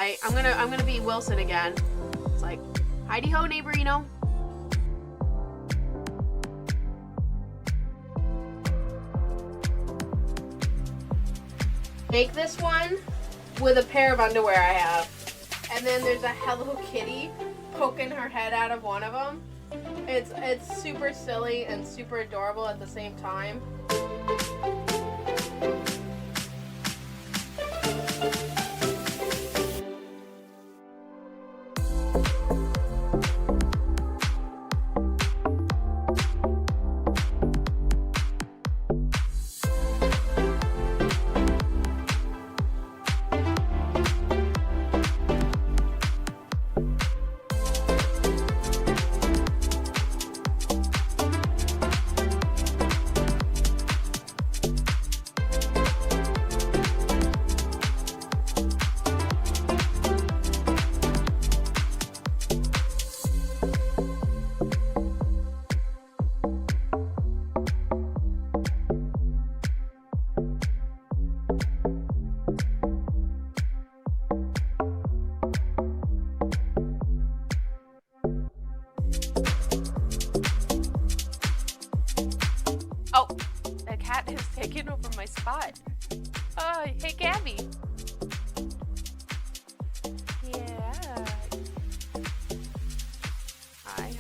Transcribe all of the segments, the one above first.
I'm gonna be Wilson again. It's like, Heidi ho, neighborino. Make this one with a pair of underwear I have, and then there's a Hello Kitty poking her head out of one of them. It's super silly and super adorable at the same time. Oh, the cat has taken over my spot. Hey, Gabby. Yeah. Hi, honey.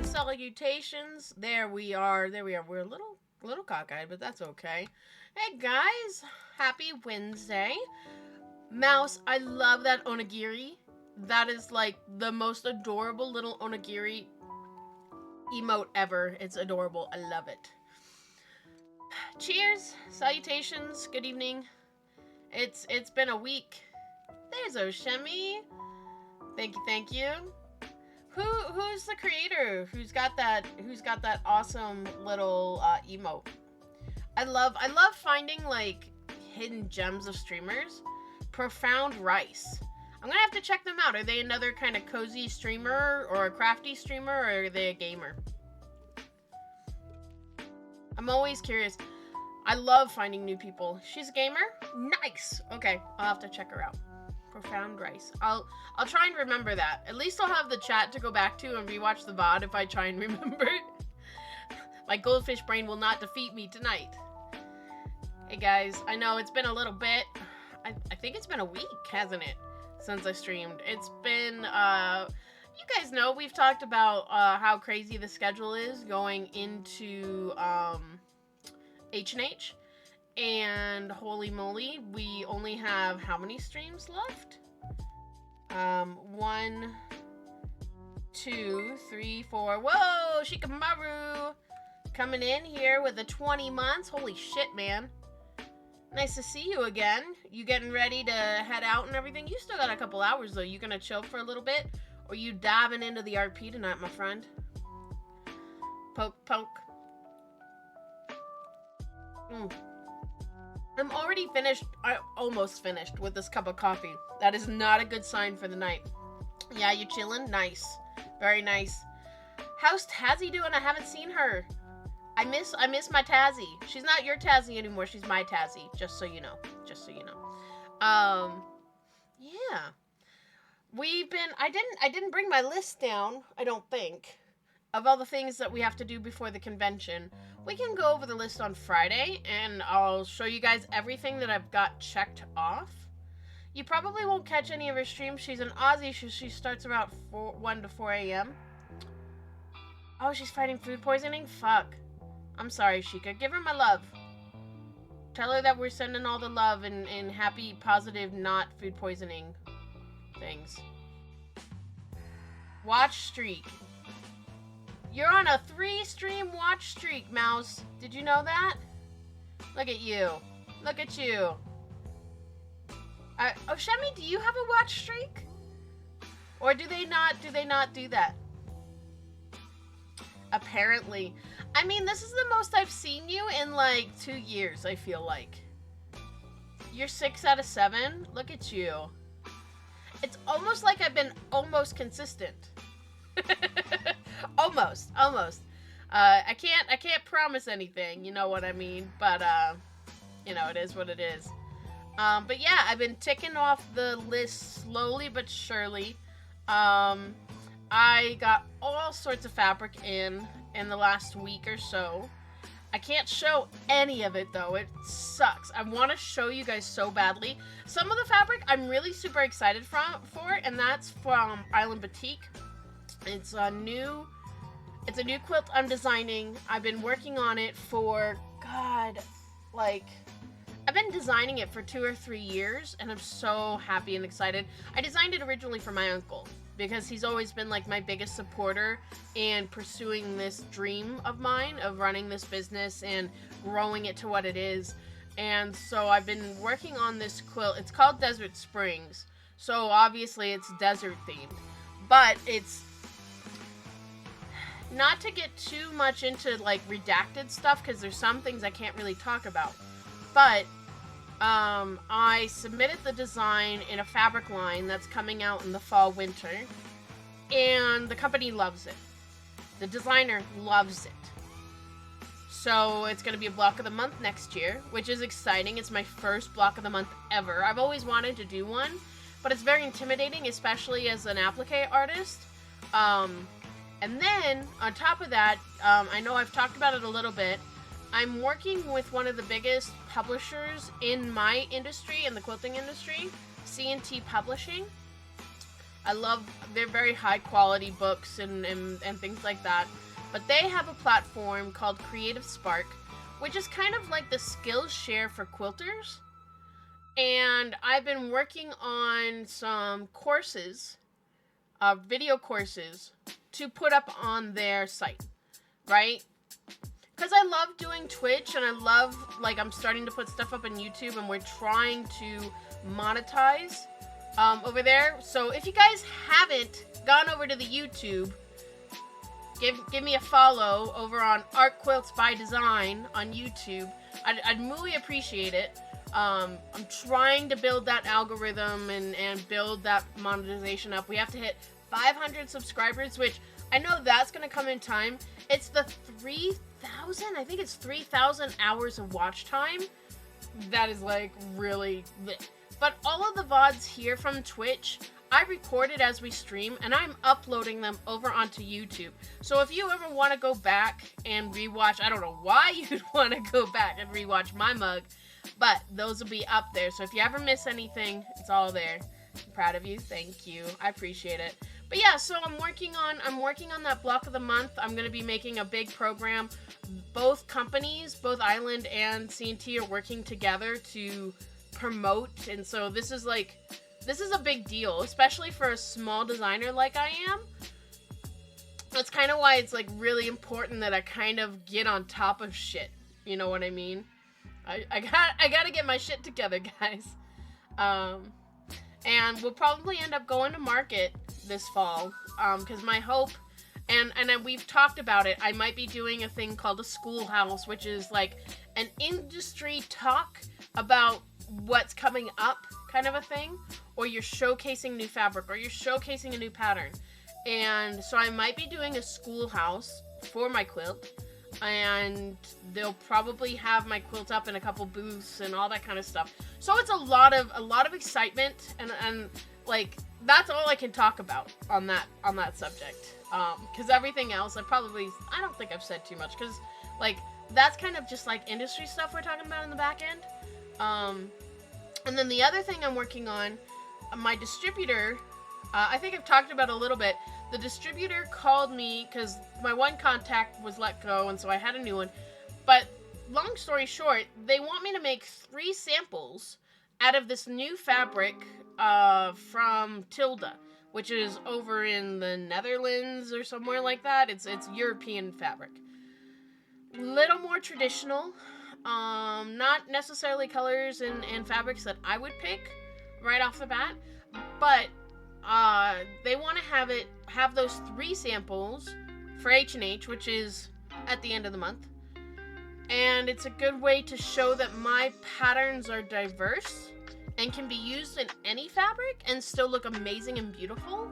Salutations. There we are. We're a little cockeyed, but that's okay. Hey guys, happy Wednesday. Mouse, I love that onigiri. That is like the most adorable little onigiri emote ever. It's adorable. I love it. Cheers, salutations, good evening. It's been a week. There's Oshemi. Thank you. Who's the creator? Who's got that awesome little emote? I love finding like hidden gems of streamers. Profound Rice. I'm gonna have to check them out. Are they another kind of cozy streamer or a crafty streamer, or are they a gamer? I'm always curious. I love finding new people. She's a gamer? Nice. Okay, I'll have to check her out. Profound Rice. I'll try and remember that. At least I'll have the chat to go back to and rewatch the VOD if I try and remember. My goldfish brain will not defeat me tonight. Hey guys, I know it's been a little bit. I think it's been a week, hasn't it? Since I streamed. It's been, you guys know we've talked about how crazy the schedule is going into H&H. And holy moly, we only have how many streams left? 1, 2, 3, 4. Whoa, Shikamaru coming in here with the 20 months. Holy shit, man. Nice to see you again. You getting ready to head out and everything? You still got a couple hours though. You gonna chill for a little bit? Or you diving into the RP tonight, my friend? Poke, poke. I'm already finished, almost finished with this cup of coffee. That is not a good sign for the night. Yeah, you chilling? Nice. Very nice. How's Tazzy doing? I haven't seen her. I miss my Tazzy. She's not your Tazzy anymore. She's my Tazzy. Just so you know. Just so you know. Yeah. I didn't bring my list down, I don't think, of all the things that we have to do before the convention. We can go over the list on Friday, and I'll show you guys everything that I've got checked off. You probably won't catch any of her streams. She's an Aussie. She starts about 1 to 4 a.m. Oh, she's fighting food poisoning? Fuck. I'm sorry, Sheikah. Give her my love. Tell her that we're sending all the love and happy, positive, not food poisoning things. Watch streak. You're on a 3-stream watch streak, Mouse. Did you know that? Look at you. Look at you. Oh, Shemi, do you have a watch streak? Or do they not do that? Apparently. I mean, this is the most I've seen you in like 2 years, I feel like. You're 6 out of 7? Look at you. It's almost like I've been almost consistent. almost. I can't promise anything, you know what I mean? But, you know, it is what it is. But yeah, I've been ticking off the list slowly but surely. I got all sorts of fabric in the last week or so. I can't show any of it though. It sucks. I want to show you guys so badly. Some of the fabric I'm really super excited for, and that's from Island Boutique. It's a new quilt I'm designing. I've been working on it for, God, like, I've been designing it for 2 or 3 years, and I'm so happy and excited. I designed it originally for my uncle, because he's always been like my biggest supporter in pursuing this dream of mine of running this business and growing it to what it is. And so I've been working on this quilt. It's called Desert Springs. So obviously it's desert themed, but it's not to get too much into like redacted stuff because there's some things I can't really talk about. But I submitted the design in a fabric line that's coming out in the fall winter, and the company loves it. The designer loves it. So it's going to be a block of the month next year, which is exciting. It's my first block of the month ever. I've always wanted to do one, but it's very intimidating, especially as an applique artist. And then, on top of that, I know I've talked about it a little bit, I'm working with one of the biggest publishers in my industry, in the quilting industry, C&T Publishing. I love their very high quality books and things like that. But they have a platform called Creative Spark, which is kind of like the Skillshare for quilters. And I've been working on some courses, video courses, to put up on their site, right? Because I love doing Twitch, and I love, like, I'm starting to put stuff up on YouTube, and we're trying to monetize over there. So if you guys haven't gone over to the YouTube, give me a follow over on Art Quilts by Design on YouTube. I'd really appreciate it. I'm trying to build that algorithm and build that monetization up. We have to hit 500 subscribers, which I know that's going to come in time. It's the 3,000, I think it's 3,000 hours of watch time. That is like really lit. But all of the VODs here from Twitch, I record it as we stream, and I'm uploading them over onto YouTube. So if you ever want to go back and rewatch, I don't know why you'd want to go back and rewatch my mug, but those will be up there. So if you ever miss anything, it's all there. I'm proud of you. Thank you. I appreciate it. But yeah, so I'm working on that block of the month. I'm going to be making a big program. Both companies, both Island and C&T, are working together to promote. And so this is a big deal, especially for a small designer like I am. That's kind of why it's like really important that I kind of get on top of shit. You know what I mean? I gotta get my shit together, guys. And we'll probably end up going to market this fall, because my hope, and we've talked about it, I might be doing a thing called a schoolhouse, which is like an industry talk about what's coming up kind of a thing, or you're showcasing new fabric, or you're showcasing a new pattern. And so I might be doing a schoolhouse for my quilt, and they'll probably have my quilt up in a couple booths and all that kind of stuff. So it's a lot of excitement, and like that's all I can talk about on that subject. Because everything else I don't think I've said too much, because like that's kind of just like industry stuff we're talking about in the back end. And then the other thing I'm working on, my distributor, I think I've talked about a little bit. The distributor called me because my one contact was let go, and so I had a new one. But long story short, they want me to make 3 samples out of this new fabric from Tilda, which is over in the Netherlands or somewhere like that. It's European fabric. Little more traditional. Not necessarily colors and fabrics that I would pick right off the bat, but they want to have those 3 samples for H&H, which is at the end of the month, and it's a good way to show that my patterns are diverse and can be used in any fabric and still look amazing and beautiful.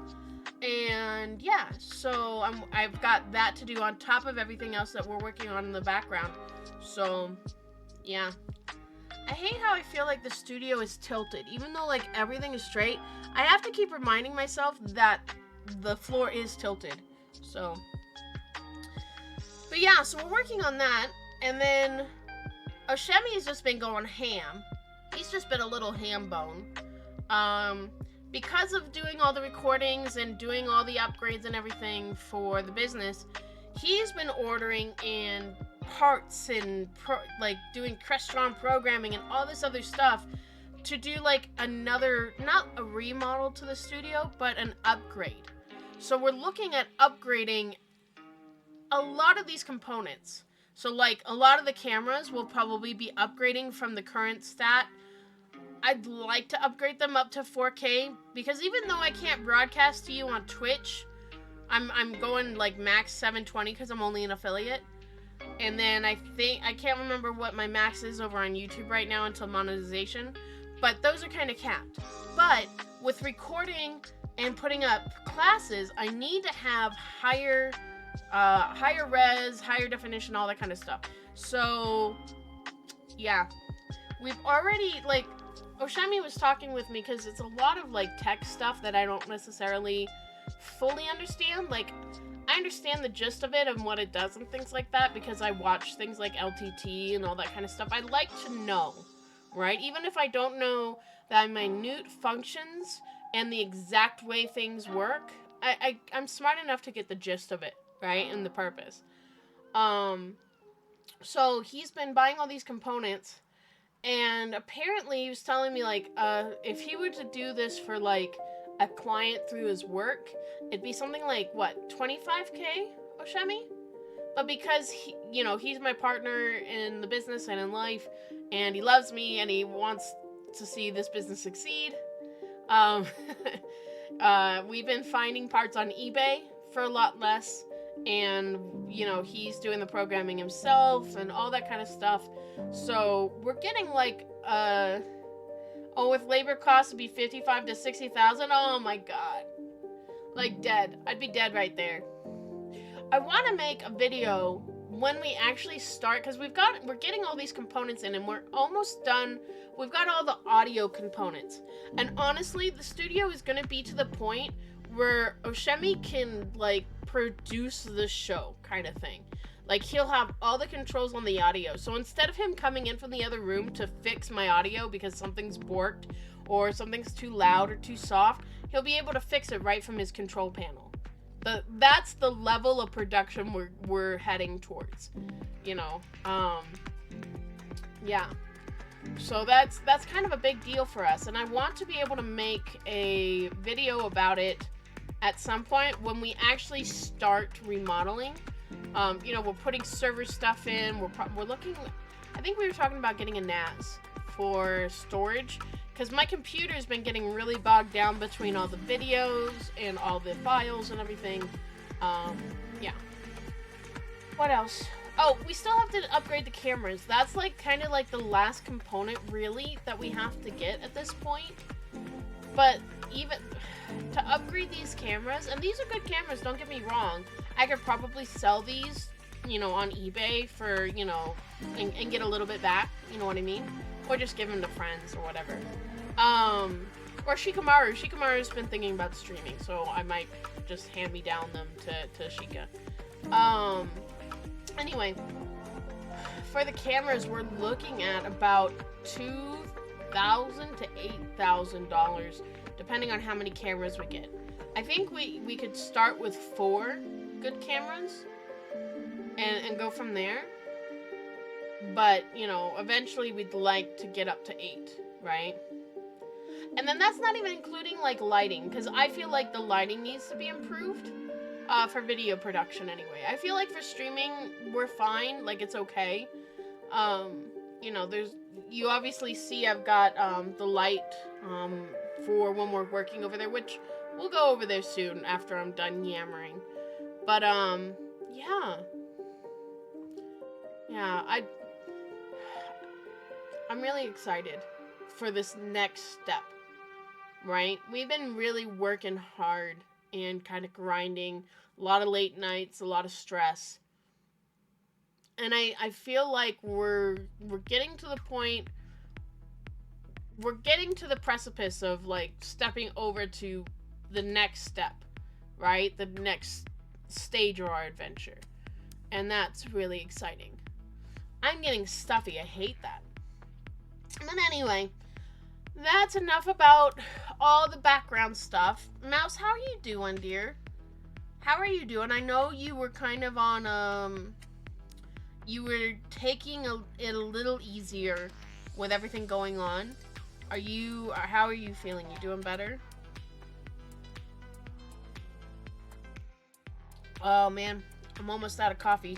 And yeah, so I've got that to do on top of everything else that we're working on in the background. So yeah, I hate how I feel like the studio is tilted. Even though like everything is straight, I have to keep reminding myself that the floor is tilted. So, but yeah, so we're working on that. And then Oshemi has just been going ham. He's just been a little ham bone. Because of doing all the recordings and doing all the upgrades and everything for the business, he's been ordering in parts and like doing Crestron programming and all this other stuff to do like another, not a remodel to the studio, but an upgrade. So we're looking at upgrading a lot of these components. So like a lot of the cameras will probably be upgrading from the current stat. I'd like to upgrade them up to 4K, because even though I can't broadcast to you on Twitch, I'm going like max 720 because I'm only an affiliate. And then I can't remember what my max is over on YouTube right now until monetization, but those are kind of capped. But with recording and putting up classes, I need to have higher res, higher definition, all that kind of stuff. So yeah, we've already, like, Oshemi was talking with me because it's a lot of like tech stuff that I don't necessarily fully understand. Like, I understand the gist of it and what it does and things like that because I watch things like LTT and all that kind of stuff. I like to know, right? Even if I don't know the minute functions and the exact way things work, I'm smart enough to get the gist of it, right? And the purpose. So he's been buying all these components, and apparently he was telling me, like, if he were to do this for, like, a client through his work, it'd be something like, what, 25K, Oshemi? But because, he's my partner in the business and in life, and he loves me, and he wants to see this business succeed, we've been finding parts on eBay for a lot less, and, he's doing the programming himself and all that kind of stuff. So we're getting like, with labor costs, it'd be 55 to 60,000. Oh my God. Like dead. I'd be dead right there. I want to make a video when we actually start, because we're getting all these components in and we're almost done. We've got all the audio components. And honestly, the studio is going to be to the point where Oshemi can, like, produce the show kind of thing. Like, he'll have all the controls on the audio. So instead of him coming in from the other room to fix my audio because something's borked or something's too loud or too soft, he'll be able to fix it right from his control panel. That's the level of production we're heading towards, yeah. So that's kind of a big deal for us, and I want to be able to make a video about it at some point when we actually start remodeling. We're putting server stuff in. We're looking. I think we were talking about getting a NAS for storage, because my computer's been getting really bogged down between all the videos and all the files and everything. Yeah. What else? Oh, we still have to upgrade the cameras. That's like kind of like the last component really that we have to get at this point. But even to upgrade these cameras, and these are good cameras, don't get me wrong. I could probably sell these, you know, on eBay for, you know, and get a little bit back, you know what I mean? Or just give them to friends or whatever. Or Shikamaru. Shikamaru's been thinking about streaming, so I might just hand me down them to Shika. Anyway, for the cameras, we're looking at about $2,000 to $8,000, depending on how many cameras we get. I think we could start with 4 good cameras and go from there. But, you know, eventually we'd like to get up to 8, right? And then that's not even including, like, lighting, because I feel like the lighting needs to be improved for video production anyway. I feel like for streaming, we're fine, like, it's okay. You know, you obviously see I've got the light for when we're working over there, which we'll go over there soon after I'm done yammering. But, yeah. Yeah, I'm really excited for this next step, right? We've been really working hard and kind of grinding, a lot of late nights, a lot of stress. And I feel like we're getting to the point, we're getting to the precipice of, like, stepping over to the next step, right? The next stage of our adventure. And that's really exciting. I'm getting stuffy. I hate that. But anyway, that's enough about all the background stuff. Mouse, how are you doing, dear? How are you doing? I know you were kind of on, you were taking it a little easier with everything going on. How are you feeling? You doing better? Oh, man. I'm almost out of coffee.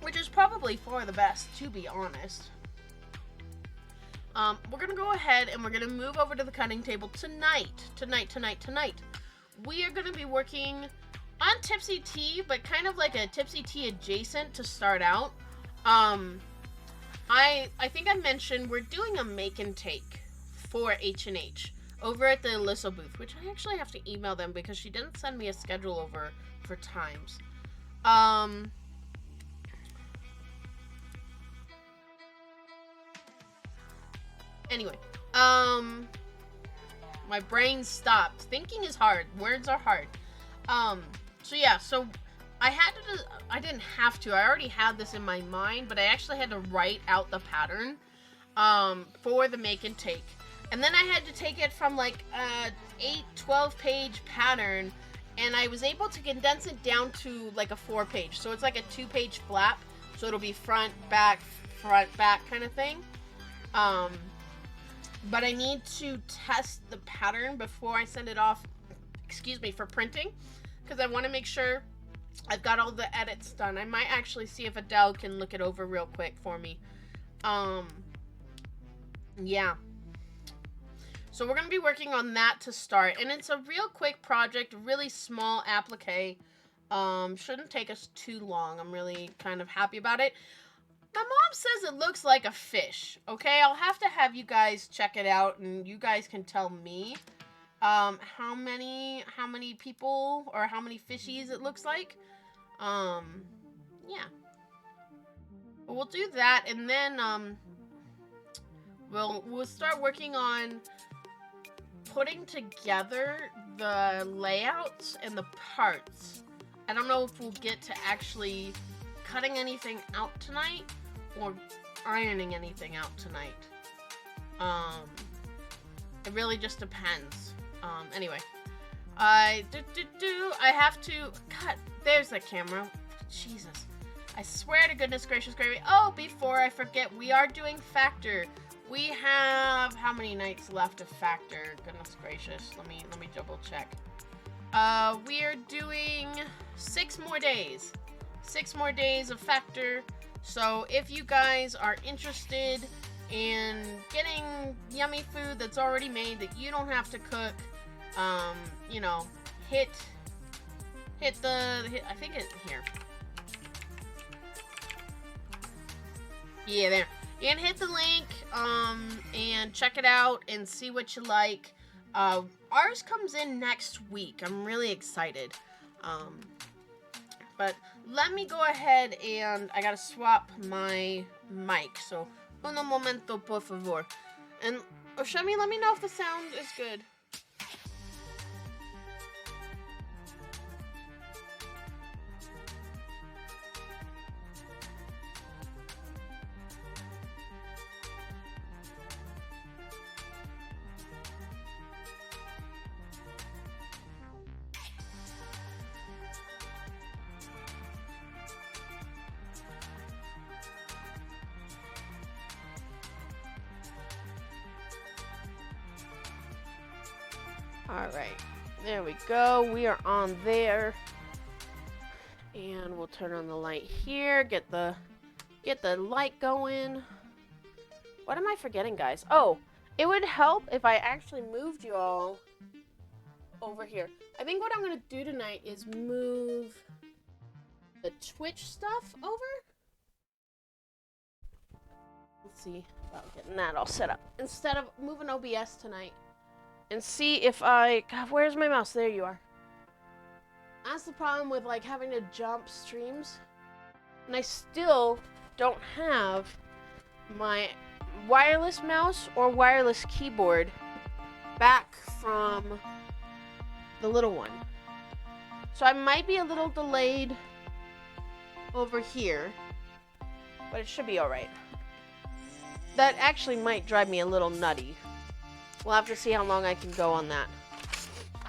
Which is probably for the best, to be honest. We're going to go ahead and we're going to move over to the cutting table tonight. We are going to be working on Tipsy Tea, but kind of like a Tipsy Tea adjacent to start out. I think I mentioned we're doing a make and take for H&H over at the Alyssa booth, which I actually have to email them because she didn't send me a schedule over for times. Anyway, my brain stopped. Thinking is hard. Words are hard. So yeah, so I didn't have to. I already had this in my mind, but I actually had to write out the pattern, for the make and take. And then I had to take it from like a 12 page pattern, and I was able to condense it down to like a 4 page. So it's like a 2-page flap. So it'll be front, back kind of thing. But I need to test the pattern before I send it off, for printing, because I want to make sure I've got all the edits done. I might actually see if Adele can look it over real quick for me. Yeah. So we're going to be working on that to start, and it's a real quick project, really small applique. Shouldn't take us too long. I'm really kind of happy about it. My mom says it looks like a fish, okay? I'll have to have you guys check it out, and you guys can tell me how many people or how many fishies it looks like. Yeah. But we'll do that, and then we'll start working on putting together the layouts and the parts. I don't know if we'll get to actually cutting anything out tonight or ironing anything out tonight. It really just depends. Anyway, I have to cut. There's the camera. Jesus, I swear to goodness gracious gravy. Oh, before I forget, we are doing Factor. We have how many nights left of Factor? Goodness gracious. Let me double check. We are doing 6 more days. 6 more days of Factor. So if you guys are interested in getting yummy food that's already made that you don't have to cook, you know, hit I think it, here. Yeah, there. You can hit the link, and check it out and see what you like. Ours comes in next week. I'm really excited. But let me go ahead and I gotta swap my mic. So, un momento, por favor. And Oshemi, let me know if the sound is good. Alright, there we go. We are on there. And we'll turn on the light here, get the light going. What am I forgetting, guys? Oh, it would help if I actually moved you all over here. I think what I'm going to do tonight is move the Twitch stuff over. Let's see about getting that all set up. Instead of moving OBS tonight. And see if I... God, where's my mouse? There you are. That's the problem with, like, having to jump streams. And I still don't have my wireless mouse or wireless keyboard back from the little one. So I might be a little delayed over here. But it should be alright. That actually might drive me a little nutty. We'll have to see how long I can go on that.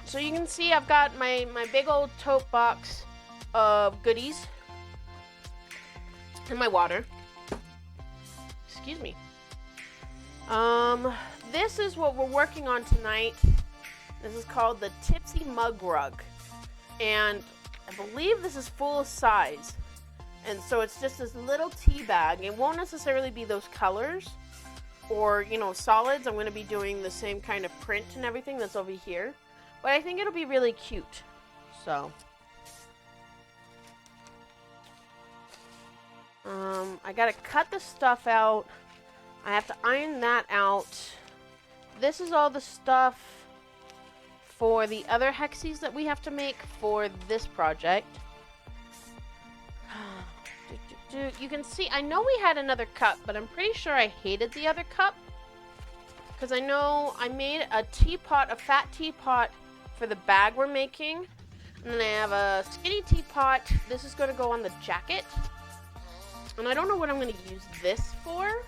So you can see I've got my big old tote box of goodies. And my water. Excuse me. This is what we're working on tonight. This is called the Tipsy Mug Rug. And I believe this is full size. And so it's just this little tea bag. It won't necessarily be those colors. Or, you know, solids. I'm going to be doing the same kind of print and everything that's over here. But I think it'll be really cute. So. I got to cut the stuff out. I have to iron that out. This is all the stuff for the other hexies that we have to make for this project. You can see, I know we had another cup, but I'm pretty sure I hated the other cup. Because I know I made a teapot, a fat teapot for the bag we're making. And then I have a skinny teapot. This is going to go on the jacket. And I don't know what I'm going to use this for.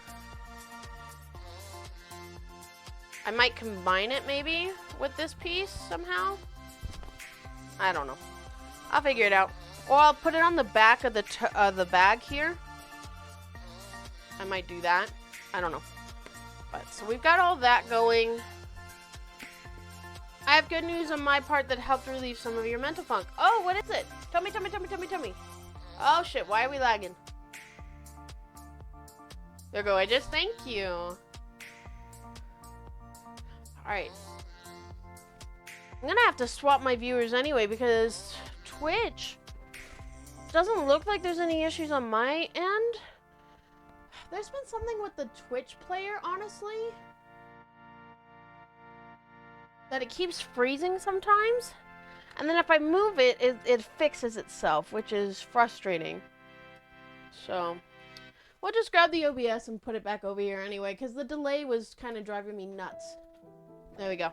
I might combine it maybe with this piece somehow. I don't know. I'll figure it out. Or I'll put it on the back of the bag here. I might do that. I don't know. But so we've got all that going. I have good news on my part that helped relieve some of your mental funk. Oh, what is it? Tell me. Oh shit, why are we lagging? There go, Edges. Thank you. Alright. I'm gonna have to swap my viewers anyway because Twitch doesn't look like there's any issues on my end. There's been something with the Twitch player, honestly, that it keeps freezing sometimes. And then if I move it, it fixes itself, which is frustrating. So, we'll just grab the OBS and put it back over here anyway, because the delay was kind of driving me nuts. There we go.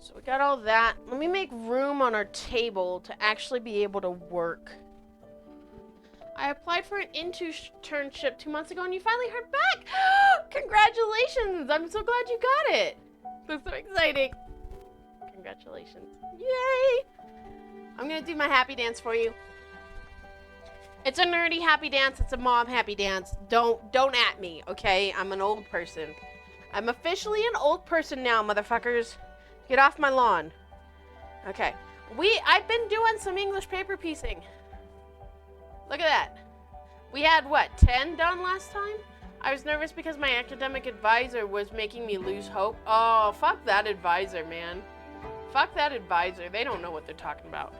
So we got all that. Let me make room on our table to actually be able to work. I applied for an internship 2 months ago and you finally heard back! Congratulations! I'm so glad you got it! That's so exciting. Congratulations. Yay! I'm gonna do my happy dance for you. It's a nerdy happy dance. It's a mom happy dance. Don't at me, okay? I'm an old person. I'm officially an old person now, motherfuckers. Get off my lawn. Okay. I've been doing some English paper piecing. Look at that. We had, what, 10 done last time? I was nervous because my academic advisor was making me lose hope. Oh, fuck that advisor, man. Fuck that advisor. They don't know what they're talking about.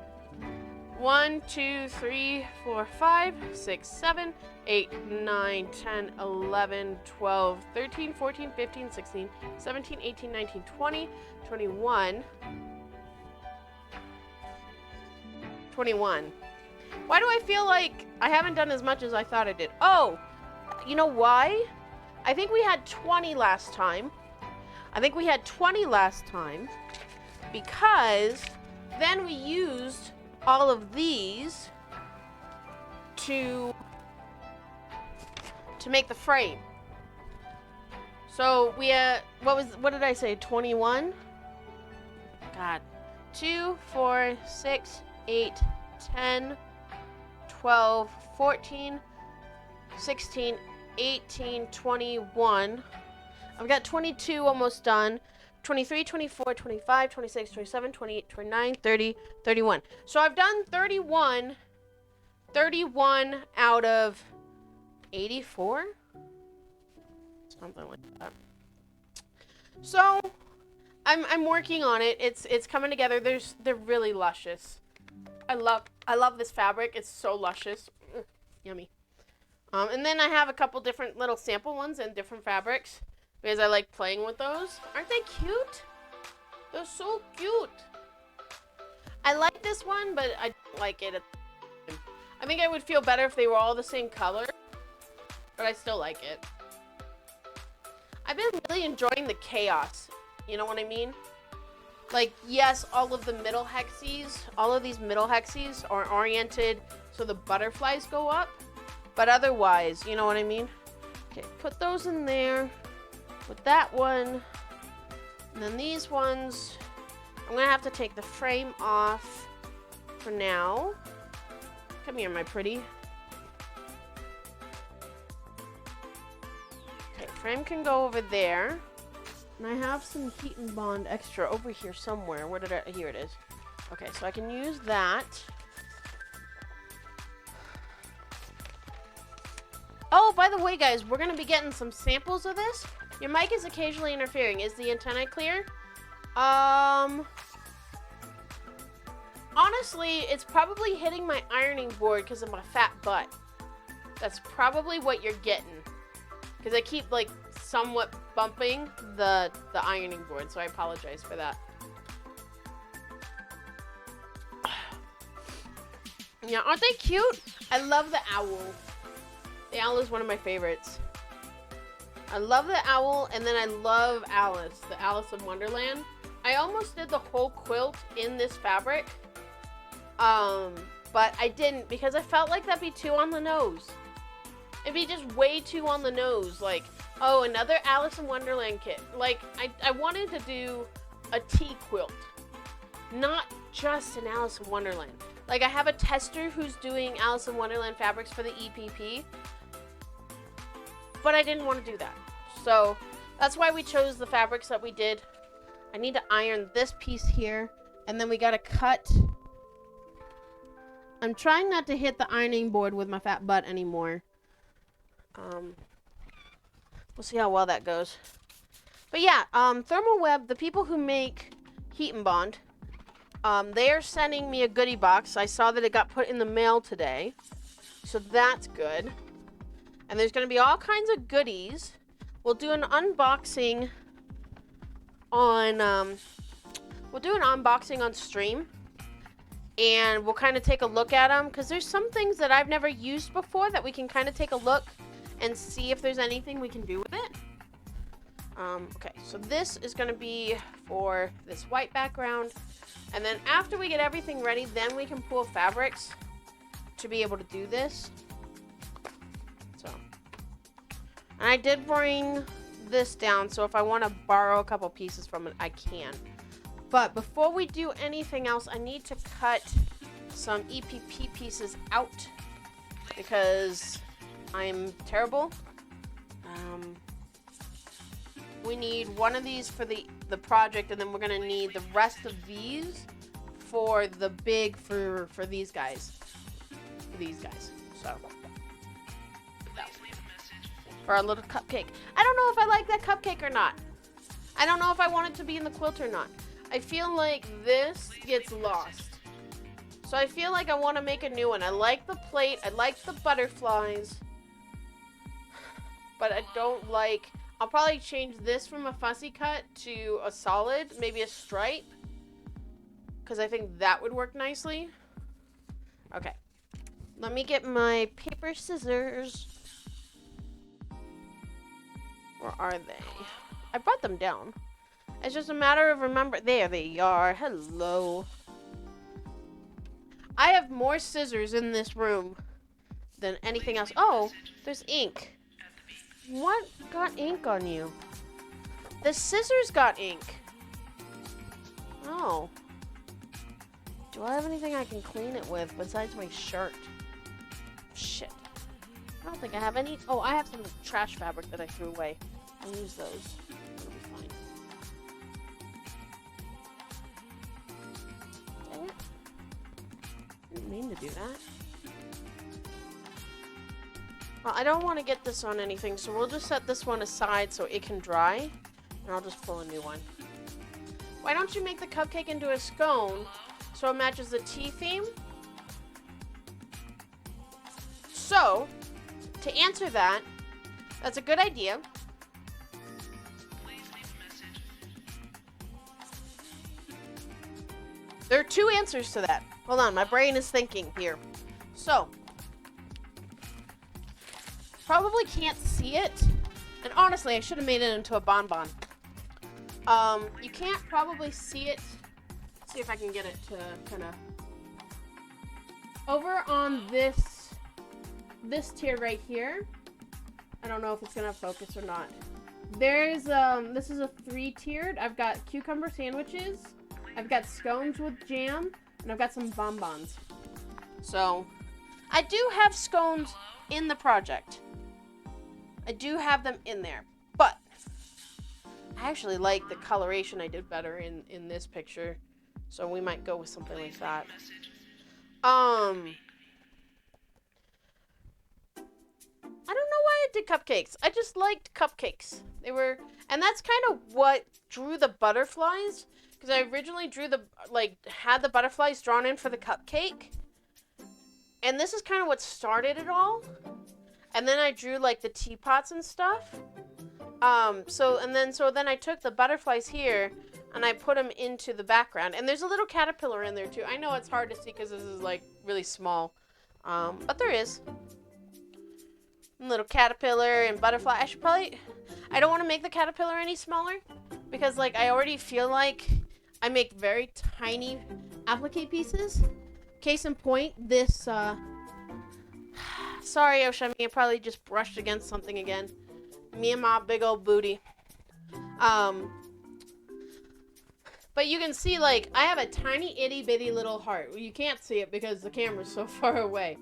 1, 2, 3, 4, 5, 6, 7, 8, 9, 10, 11, 12, 13, 14, 15, 16, 17, 18, 19, 20, 21. 21. Why do I feel like I haven't done as much as I thought I did? Oh, you know why? I think we had 20 last time. Because then we used all of these to make the frame. So we what did I say? 21? God. 2, 4, 6, 8, 10, 12, 14, 16, 18, 21. I've got 22 almost done. 23, 24, 25, 26, 27, 28, 29, 30, 31. So I've done 31 out of 84? Something like that. So I'm working on it. It's coming together. They're really luscious. I love this fabric. It's so luscious. Yummy. And then I have a couple different little sample ones in different fabrics because I like playing with those. Aren't they cute? They're so cute. I like this one, but I don't like it. I think I would feel better if they were all the same color, but I still like it. I've been really enjoying the chaos. You know what I mean? Like, yes, all of these middle hexes are oriented so the butterflies go up, but otherwise, you know what I mean? Okay, put those in there with that one, and then these ones, I'm gonna have to take the frame off for now. Come here, my pretty. Okay, frame can go over there. And I have some heat and bond extra over here somewhere. Here it is. Okay, so I can use that. Oh, by the way, guys, we're going to be getting some samples of this. Your mic is occasionally interfering. Is the antenna clear? Honestly, it's probably hitting my ironing board because of my fat butt. That's probably what you're getting. Because I keep, like, somewhat bumping the ironing board, so I apologize for that. Yeah, aren't they cute? I love the owl. The owl is one of my favorites. I love the owl, and then I love Alice, the Alice in Wonderland. I almost did the whole quilt in this fabric, but I didn't because I felt like that'd be too on the nose. It'd be just way too on the nose, like, oh, another Alice in Wonderland kit. Like, I wanted to do a tea quilt, not just an Alice in Wonderland. Like, I have a tester who's doing Alice in Wonderland fabrics for the EPP, but I didn't want to do that. So, that's why we chose the fabrics that we did. I need to iron this piece here, and then we gotta cut. I'm trying not to hit the ironing board with my fat butt anymore. We'll see how well that goes. But yeah, Thermal Web, the people who make Heat and Bond, they are sending me a goodie box. I saw that it got put in the mail today, so that's good. And there's going to be all kinds of goodies. We'll do an unboxing on, stream. And we'll kind of take a look at them, because there's some things that I've never used before that we can kind of take a look and see if there's anything we can do with it. Okay, so this is going to be for this white background. And then after we get everything ready, then we can pull fabrics to be able to do this. So, and I did bring this down, so if I want to borrow a couple pieces from it, I can. But before we do anything else, I need to cut some EPP pieces out because I'm terrible. We need one of these for the project, and then we're gonna need the rest of these for the big for these guys. So for our little cupcake. I don't know if I like that cupcake or not. I don't know if I want it to be in the quilt or not. I feel like this gets lost. So I feel like I want to make a new one. I like the plate. I like the butterflies. But I don't like... I'll probably change this from a fussy cut to a solid, maybe a stripe. Because I think that would work nicely. Okay. Let me get my paper scissors. Where are they? I brought them down. It's just a matter of remember. There they are. Hello. I have more scissors in this room than anything else. Oh, there's ink. What got ink on you? The scissors got ink. Oh. Do I have anything I can clean it with besides my shirt? Shit. I don't think I have any. Oh, I have some trash fabric that I threw away. I'll use those. It'll be fine. Dang it. Didn't mean to do that. Well, I don't want to get this on anything, so we'll just set this one aside so it can dry, and I'll just pull a new one. Why don't you make the cupcake into a scone so it matches the tea theme? So, to answer that, that's a good idea. There are two answers to that. Hold on, my brain is thinking here. So, probably can't see it. And honestly, I should have made it into a bonbon. You can't probably see it. Let's see if I can get it to kind of... Over on this tier right here. I don't know if it's going to focus or not. There's, this is a 3-tiered. I've got cucumber sandwiches. I've got scones with jam. And I've got some bonbons. So, I do have scones in the project. I do have them in there, but I actually like the coloration I did better in this picture, so we might go with something like that. I don't know why I did cupcakes. I just liked cupcakes. They were, and that's kind of what drew the butterflies, because I originally drew had the butterflies drawn in for the cupcake, and this is kind of what started it all. And then I drew like the teapots and stuff. So then I took the butterflies here and I put them into the background. And there's a little caterpillar in there too. I know it's hard to see because this is like really small. But there is. A little caterpillar and butterfly. I don't want to make the caterpillar any smaller because like I already feel like I make very tiny applique pieces. Case in point, this, sorry, Oshami, I probably just brushed against something again. Me and my big old booty. But you can see, like, I have a tiny itty bitty little heart. You can't see it because the camera's so far away.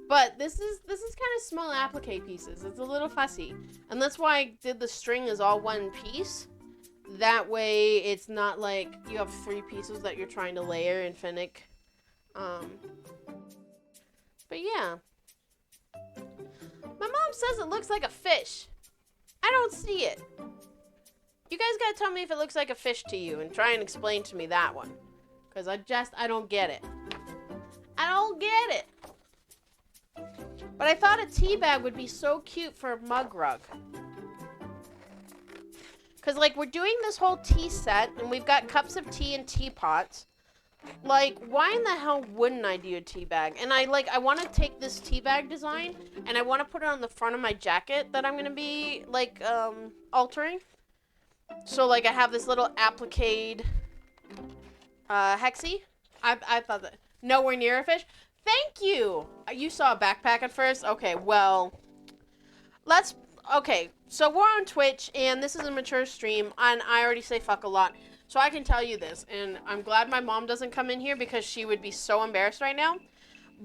But this is kind of small applique pieces. It's a little fussy. And that's why I did the string as all one piece. That way, it's not like you have 3 pieces that you're trying to layer and finick. But yeah. My mom says it looks like a fish. I don't see it. You guys gotta tell me if it looks like a fish to you and try and explain to me that one. Because I don't get it. I don't get it. But I thought a tea bag would be so cute for a mug rug. Because, like, we're doing this whole tea set, and we've got cups of tea and teapots. Like, why in the hell wouldn't I do a tea bag? And I want to take this tea bag design, and I want to put it on the front of my jacket that I'm going to be, like, altering. So, like, I have this little applique hexie. I thought that, nowhere near a fish. Thank you! You saw a backpack at first? Okay, well, okay, so we're on Twitch, and this is a mature stream, and I already say fuck a lot. So I can tell you this, and I'm glad my mom doesn't come in here because she would be so embarrassed right now.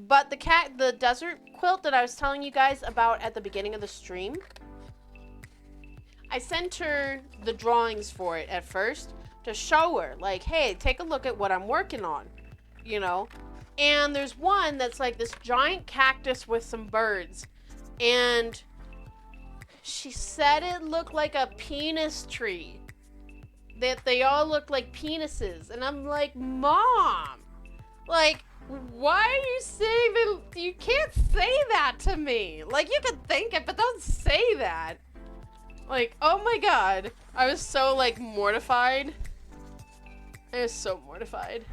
But the desert quilt that I was telling you guys about at the beginning of the stream, I sent her the drawings for it at first to show her, like, hey, take a look at what I'm working on, you know? And there's one that's like this giant cactus with some birds, and she said it looked like a penis tree. that they all look like penises. And I'm like, Mom, like, why are you saying that? You can't say that to me. Like, you can think it, but don't say that. Like, oh my god. I was so, like, mortified. I was so mortified.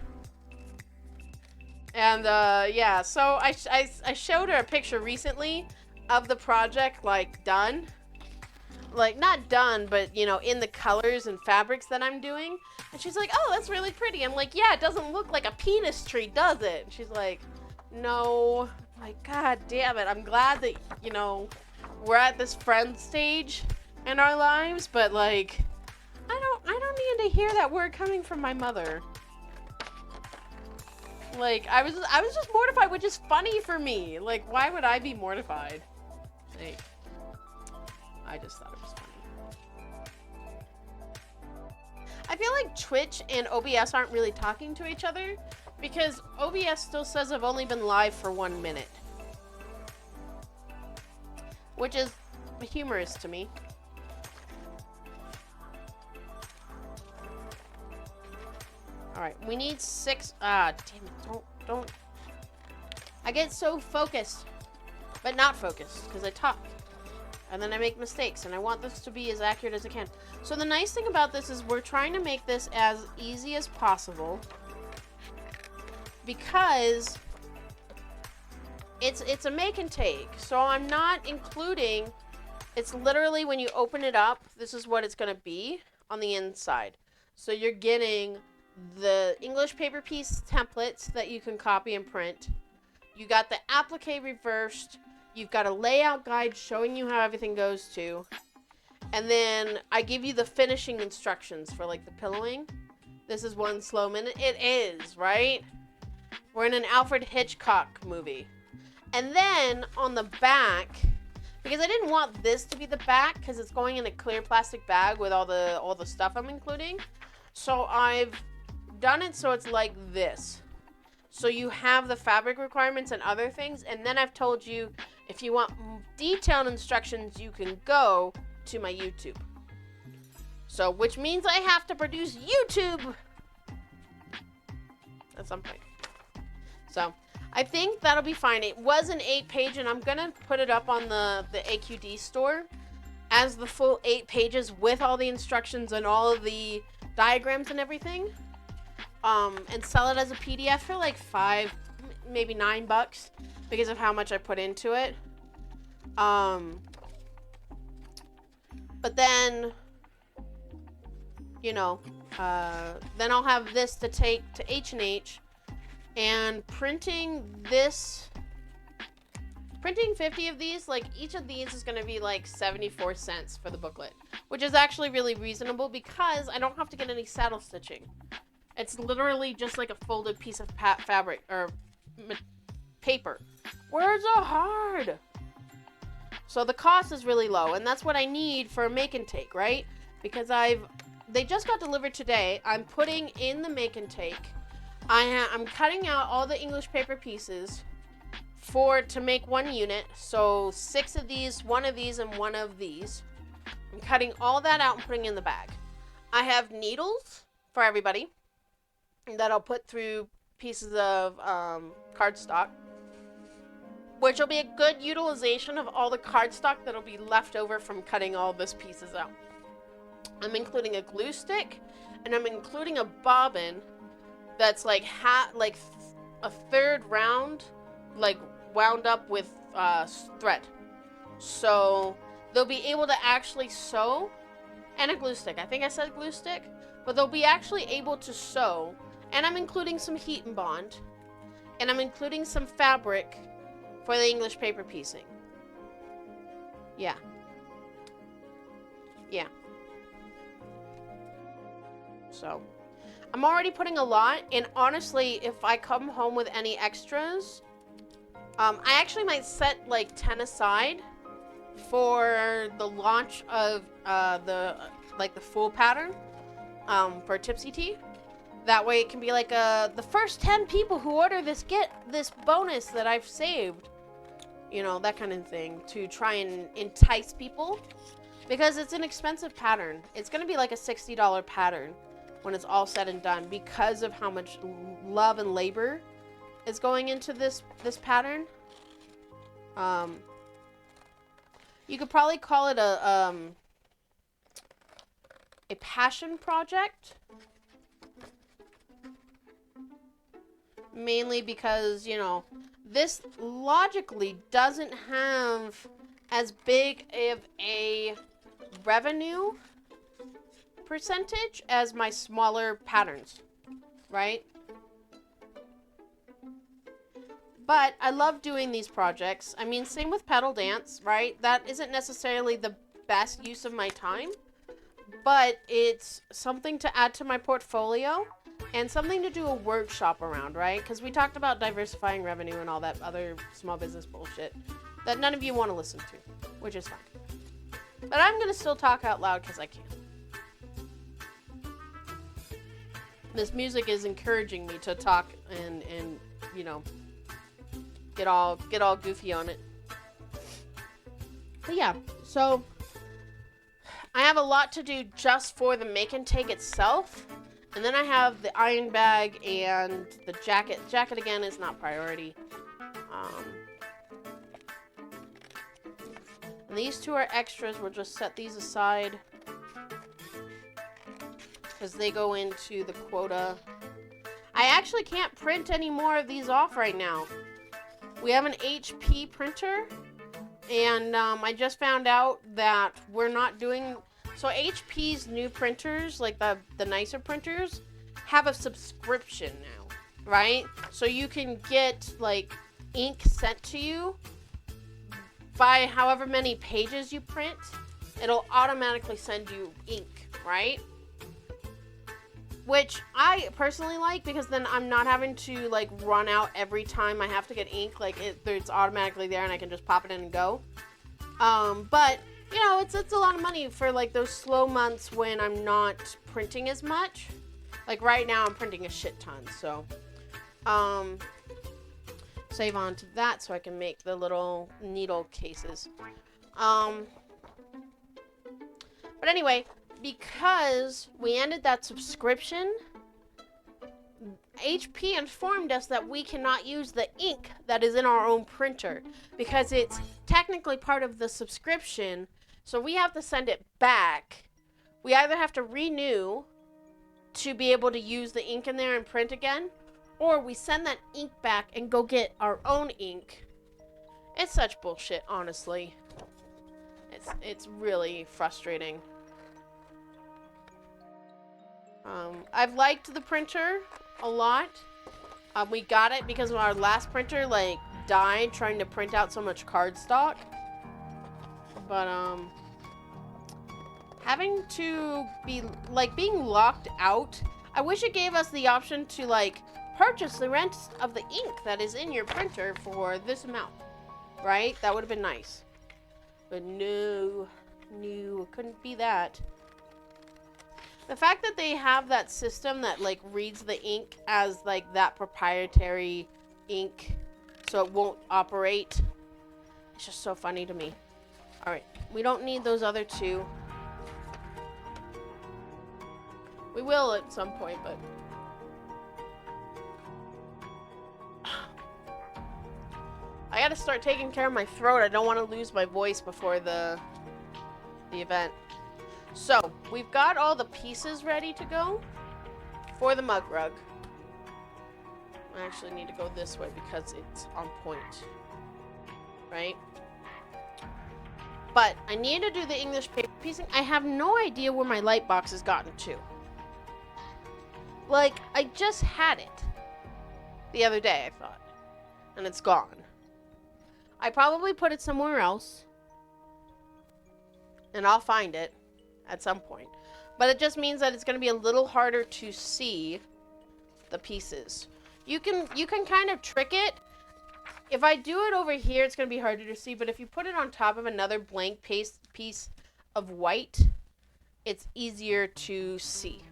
And, yeah, so I showed her a picture recently of the project, like, done. Like, not done, but, you know, in the colors and fabrics that I'm doing. And she's like, oh, that's really pretty. I'm like, yeah, it doesn't look like a penis tree, does it? And she's like, no. I'm like, god damn it. I'm glad that, you know, we're at this friend stage in our lives, but, like, I don't need to hear that word coming from my mother. Like, I was just mortified, which is funny for me. Like, why would I be mortified? Like, I just thought it was funny. I feel like Twitch and OBS aren't really talking to each other because OBS still says I've only been live for 1 minute. Which is humorous to me. Alright, we need 6. Ah, damn it. Don't. I get so focused, but not focused because I talk. And then I make mistakes, and I want this to be as accurate as I can. So the nice thing about this is we're trying to make this as easy as possible because it's a make and take. So I'm not including, it's literally when you open it up, this is what it's going to be on the inside. So you're getting the English paper piece templates that you can copy and print. You got the applique reversed. You've got a layout guide showing you how everything goes to. And then I give you the finishing instructions for like the pillowing. This is 1 slow minute. It is, right? We're in an Alfred Hitchcock movie. And then on the back, because I didn't want this to be the back because it's going in a clear plastic bag with all the stuff I'm including. So I've done it so it's like this. So you have the fabric requirements and other things, and then I've told you if you want detailed instructions, you can go to my YouTube. So, which means I have to produce YouTube at some point. So, I think that'll be fine. It was an 8-page, and I'm gonna put it up on the AQD store as the full 8 pages with all the instructions and all of the diagrams and everything. And sell it as a PDF for like $5, maybe $9 because of how much I put into it. But then, you know, then I'll have this to take to H&H, and printing 50 of these, like each of these is going to be like 74 cents for the booklet, which is actually really reasonable because I don't have to get any saddle stitching. It's literally just like a folded piece of fabric or paper. Words are hard. So the cost is really low, and that's what I need for a make and take, right? Because they just got delivered today. I'm putting in the make and take. I'm cutting out all the English paper pieces to make 1 unit. So 6 of these, 1 of these, and 1 of these. I'm cutting all that out and putting in the bag. I have needles for everybody that I'll put through pieces of cardstock, which will be a good utilization of all the cardstock that'll be left over from cutting all this pieces out. I'm including a glue stick, and I'm including a bobbin that's like a third round, like wound up with thread. So they'll be able to actually sew, and a glue stick. I think I said glue stick, but they'll be actually able to sew. And I'm including some heat and bond. And I'm including some fabric for the English paper piecing. Yeah. Yeah. So, I'm already putting a lot. And honestly, if I come home with any extras, I actually might set like 10 aside for the launch of the full pattern for Tipsy Tea. That way it can be like the first 10 people who order this get this bonus that I've saved. You know, that kind of thing, to try and entice people. Because it's an expensive pattern. It's going to be like a $60 pattern when it's all said and done because of how much love and labor is going into this pattern. You could probably call it a passion project. Mainly because, you know, this logically doesn't have as big of a revenue percentage as my smaller patterns, right? But I love doing these projects. I mean, same with pedal dance, right? That isn't necessarily the best use of my time, but it's something to add to my portfolio and something to do a workshop around, right? Because we talked about diversifying revenue and all that other small business bullshit that none of you want to listen to, which is fine. But I'm going to still talk out loud because I can. This music is encouraging me to talk and you know, get all goofy on it. But yeah, so I have a lot to do just for the make and take itself. And then I have the iron bag and the jacket. Jacket, again, is not priority. And these two are extras. We'll just set these aside because they go into the quota. I actually can't print any more of these off right now. We have an HP printer, and I just found out that we're not doing... So HP's new printers, like the nicer printers, have a subscription now, right? So you can get, like, ink sent to you by however many pages you print. It'll automatically send you ink, right? Which I personally like because then I'm not having to, like, run out every time I have to get ink. Like, it's automatically there and I can just pop it in and go. But... you know, it's a lot of money for, like, those slow months when I'm not printing as much. Like, right now, I'm printing a shit ton, so. Save on to that so I can make the little needle cases. But anyway, because we ended that subscription, HP informed us that we cannot use the ink that is in our own printer because it's technically part of the subscription, so we have to send it back. We either have to renew to be able to use the ink in there and print again, or we send that ink back and go get our own ink. It's such bullshit, honestly. It's really frustrating. I've liked the printer a lot. We got it because our last printer, like, died trying to print out so much cardstock. But, having to be, like, being locked out, I wish it gave us the option to, like, purchase the rest of the ink that is in your printer for this amount, right? That would have been nice. But no, it couldn't be that. The fact that they have that system that, like, reads the ink as, like, that proprietary ink so it won't operate, it's just so funny to me. Alright, we don't need those other two. We will at some point, but... I gotta start taking care of my throat. I don't want to lose my voice before the event. So, we've got all the pieces ready to go for the mug rug. I actually need to go this way because it's on point. Right? But I need to do the English paper piecing. I have no idea where my light box has gotten to. Like, I just had it the other day, I thought. And it's gone. I probably put it somewhere else. And I'll find it at some point. But it just means that it's going to be a little harder to see the pieces. You can kind of trick it. If I do it over here, it's going to be harder to see. But if you put it on top of another blank piece of white, it's easier to see.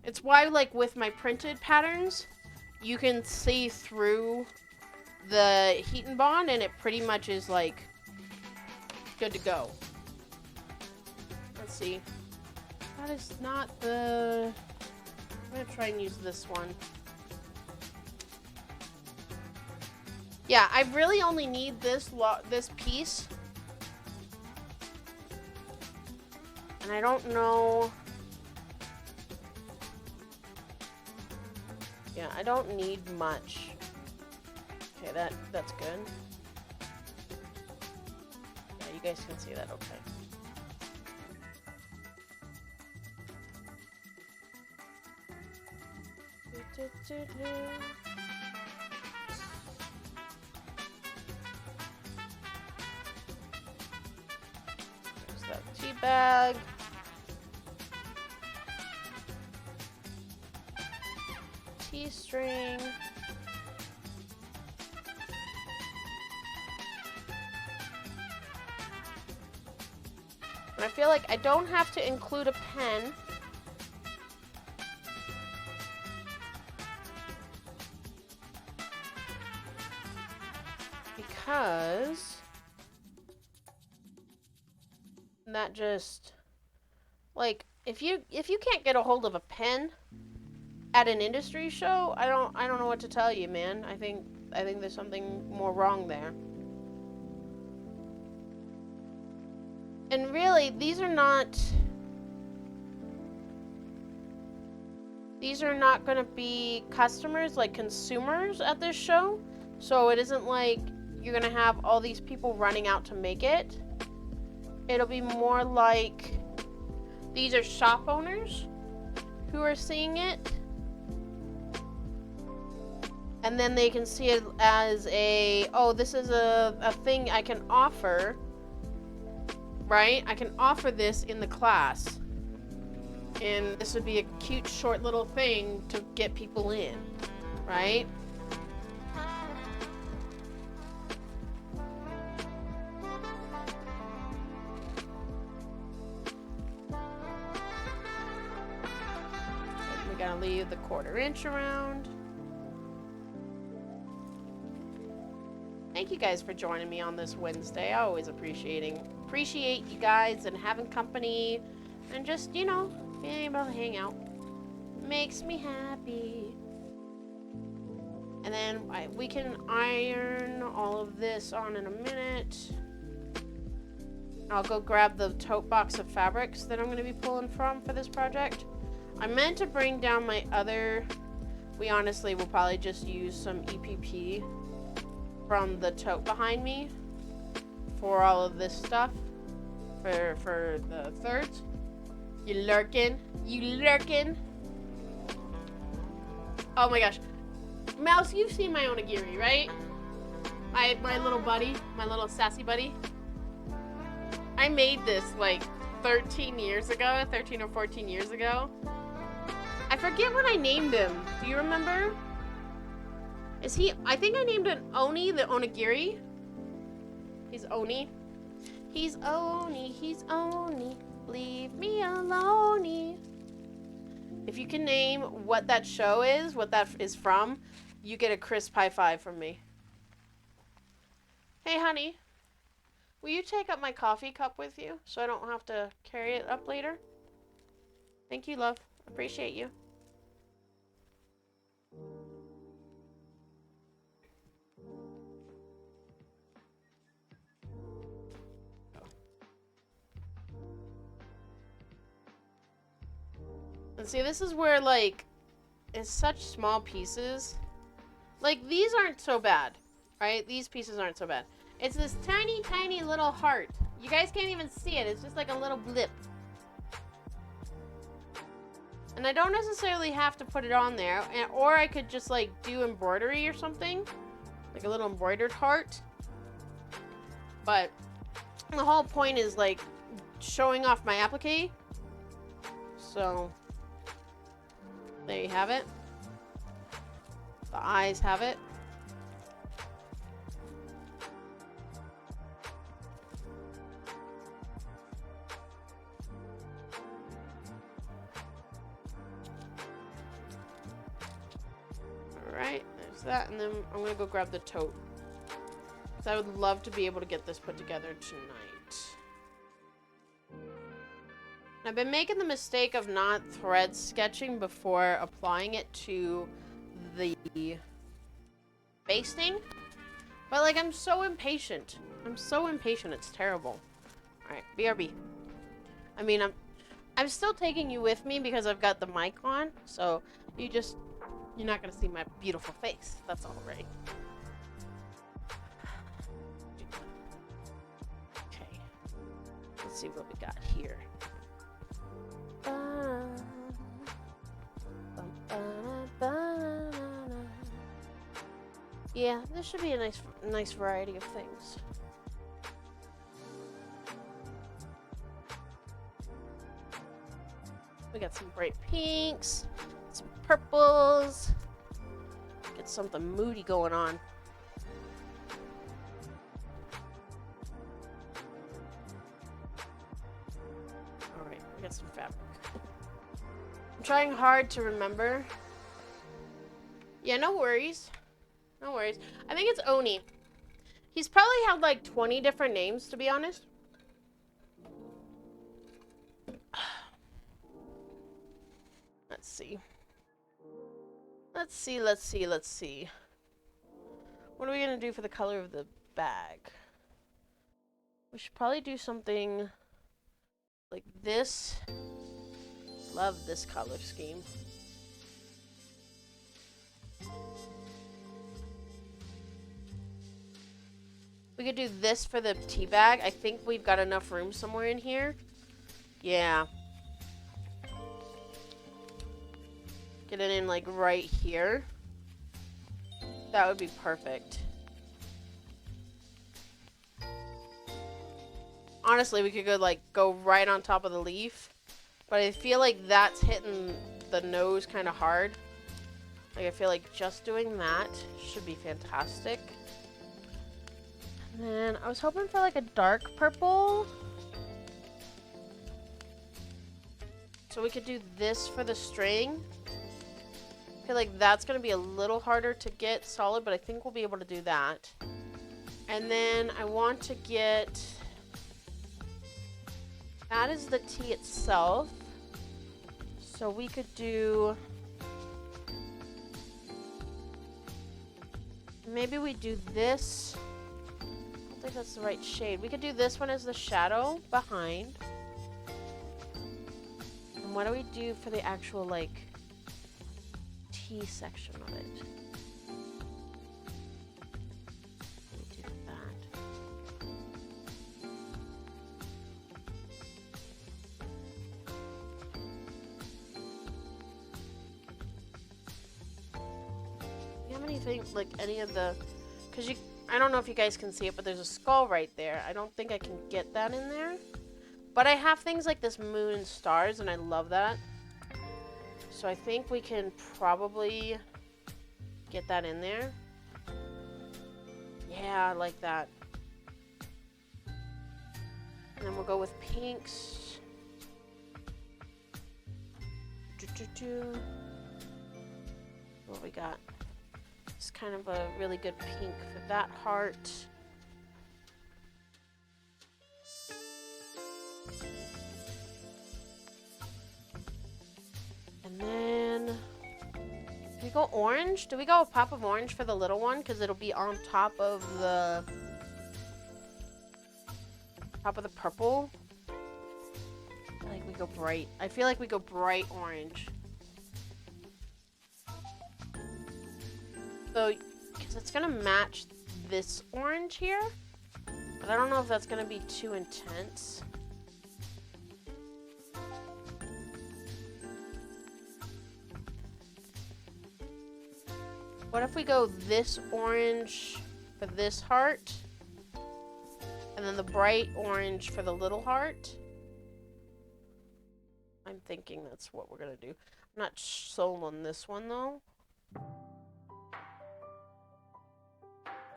It's why, like, with my printed patterns, you can see through the heat and bond, and it pretty much is, like, good to go. let's see. That is not the... I'm gonna try and use this one. Yeah, I really only need this piece. And I don't know... Yeah, I don't need much. Okay, that's good. Yeah, you guys can see that okay. There's that tea bag. Tea string. And I feel like I don't have to include a pen. Because that just, like, if you can't get a hold of a pen at an industry show, I don't know what to tell you, man. I think there's something more wrong there. And really, these are not going to be customers, like consumers at this show. So it isn't like you're going to have all these people running out to make it. It'll be more like these are shop owners who are seeing it. And then they can see it as a, oh, this is a thing I can offer, right? I can offer this in the class. And this would be a cute, short little thing to get people in, right? We gotta leave the 1/4 inch around. Thank you guys for joining me on this Wednesday. I always appreciate you guys and having company and just, you know, being able to hang out. Makes me happy. And then we can iron all of this on in a minute. I'll go grab the tote box of fabrics that I'm going to be pulling from for this project. I meant to bring down my other... We honestly will probably just use some EPP from the tote behind me for all of this stuff for the thirds. You lurking? Oh my gosh. Mouse, you've seen my onigiri, right? My little buddy, my little sassy buddy. I made this like 13 or 14 years ago. I forget what I named him. Do you remember? I think I named it Oni, the onigiri. He's Oni. He's Oni. Leave me alone. If you can name what that show is, what that is from, you get a crisp high five from me. Hey, honey. Will you take up my coffee cup with you so I don't have to carry it up later? Thank you, love. Appreciate you. And see, this is where, like, it's such small pieces. Like, these aren't so bad, right? These pieces aren't so bad. It's this tiny, tiny little heart. You guys can't even see it. It's just like a little blip. And I don't necessarily have to put it on there. Or I could just, like, do embroidery or something. Like a little embroidered heart. But the whole point is, like, showing off my applique. So... there you have it. The eyes have it. Alright, there's that, and then I'm gonna go grab the tote. Because I would love to be able to get this put together tonight. I've been making the mistake of not thread sketching before applying it to the basting. But like, I'm so impatient. I'm so impatient, it's terrible. Alright, BRB. I mean, I'm still taking you with me because I've got the mic on, so you're not gonna see my beautiful face. That's all right. Okay. Let's see what we got here. Yeah, this should be a nice variety of things. We got some bright pinks, some purples. Get something moody going on. Alright, we got some fabric. I'm trying hard to remember. Yeah, no worries. No worries. I think it's Oni. He's probably had like 20 different names, to be honest. Let's see. Let's see. What are we gonna do for the color of the bag? We should probably do something like this. Love this color scheme. We could do this for the tea bag. I think we've got enough room somewhere in here. Yeah. Get it in like right here. That would be perfect. Honestly, we could go right on top of the leaf. But I feel like that's hitting the nose kind of hard. Like, I feel like just doing that should be fantastic. And then I was hoping for like a dark purple. So we could do this for the string. I feel like that's going to be a little harder to get solid, but I think we'll be able to do that. And then I want to get... That is the tea itself. So we could do... Maybe we do this. I don't think that's the right shade. We could do this one as the shadow behind. And what do we do for the actual, like, tea section of it? We do that. Do you have anything, like, any of the... Because I don't know if you guys can see it, but there's a skull right there. I don't think I can get that in there. But I have things like this moon and stars, and I love that. So I think we can probably get that in there. Yeah, I like that. And then we'll go with pinks. What we got? It's kind of a really good pink for that heart. And then, do we go orange? Do we go a pop of orange for the little one? Because it'll be on top of the purple. I feel like we go bright. I feel like we go bright orange. So, because it's going to match this orange here. But I don't know if that's going to be too intense. What if we go this orange for this heart? And then the bright orange for the little heart? I'm thinking that's what we're going to do. I'm not sold on this one, though.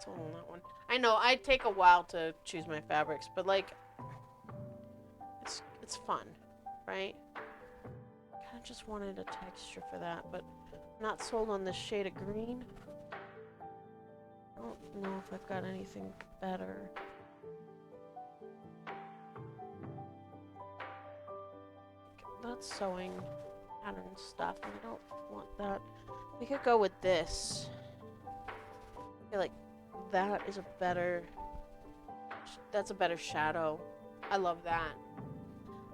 Sold on that one. I know, I take a while to choose my fabrics, but, like, it's fun, right? Kind of just wanted a texture for that, but not sold on this shade of green. I don't know if I've got anything better. that's sewing pattern stuff, and I don't want that. We could go with this. I feel like that is a better... That's a better shadow. I love that.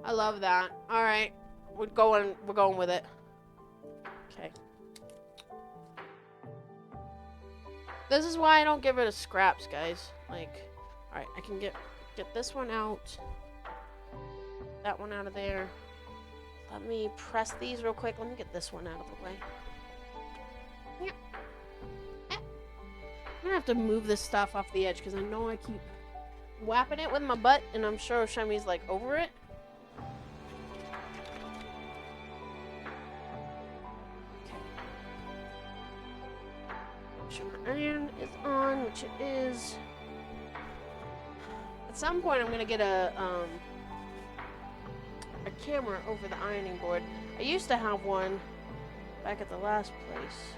I love that. Alright. We're going with it. Okay. This is why I don't give it a scraps, guys. Like, alright, I can get this one out. That one out of there. Let me press these real quick. Let me get this one out of the way. I'm gonna have to move this stuff off the edge because I know I keep whapping it with my butt, and I'm sure Shemi's like over it. Iron is on, which it is. At some point, I'm gonna get a camera over the ironing board. I used to have one back at the last place.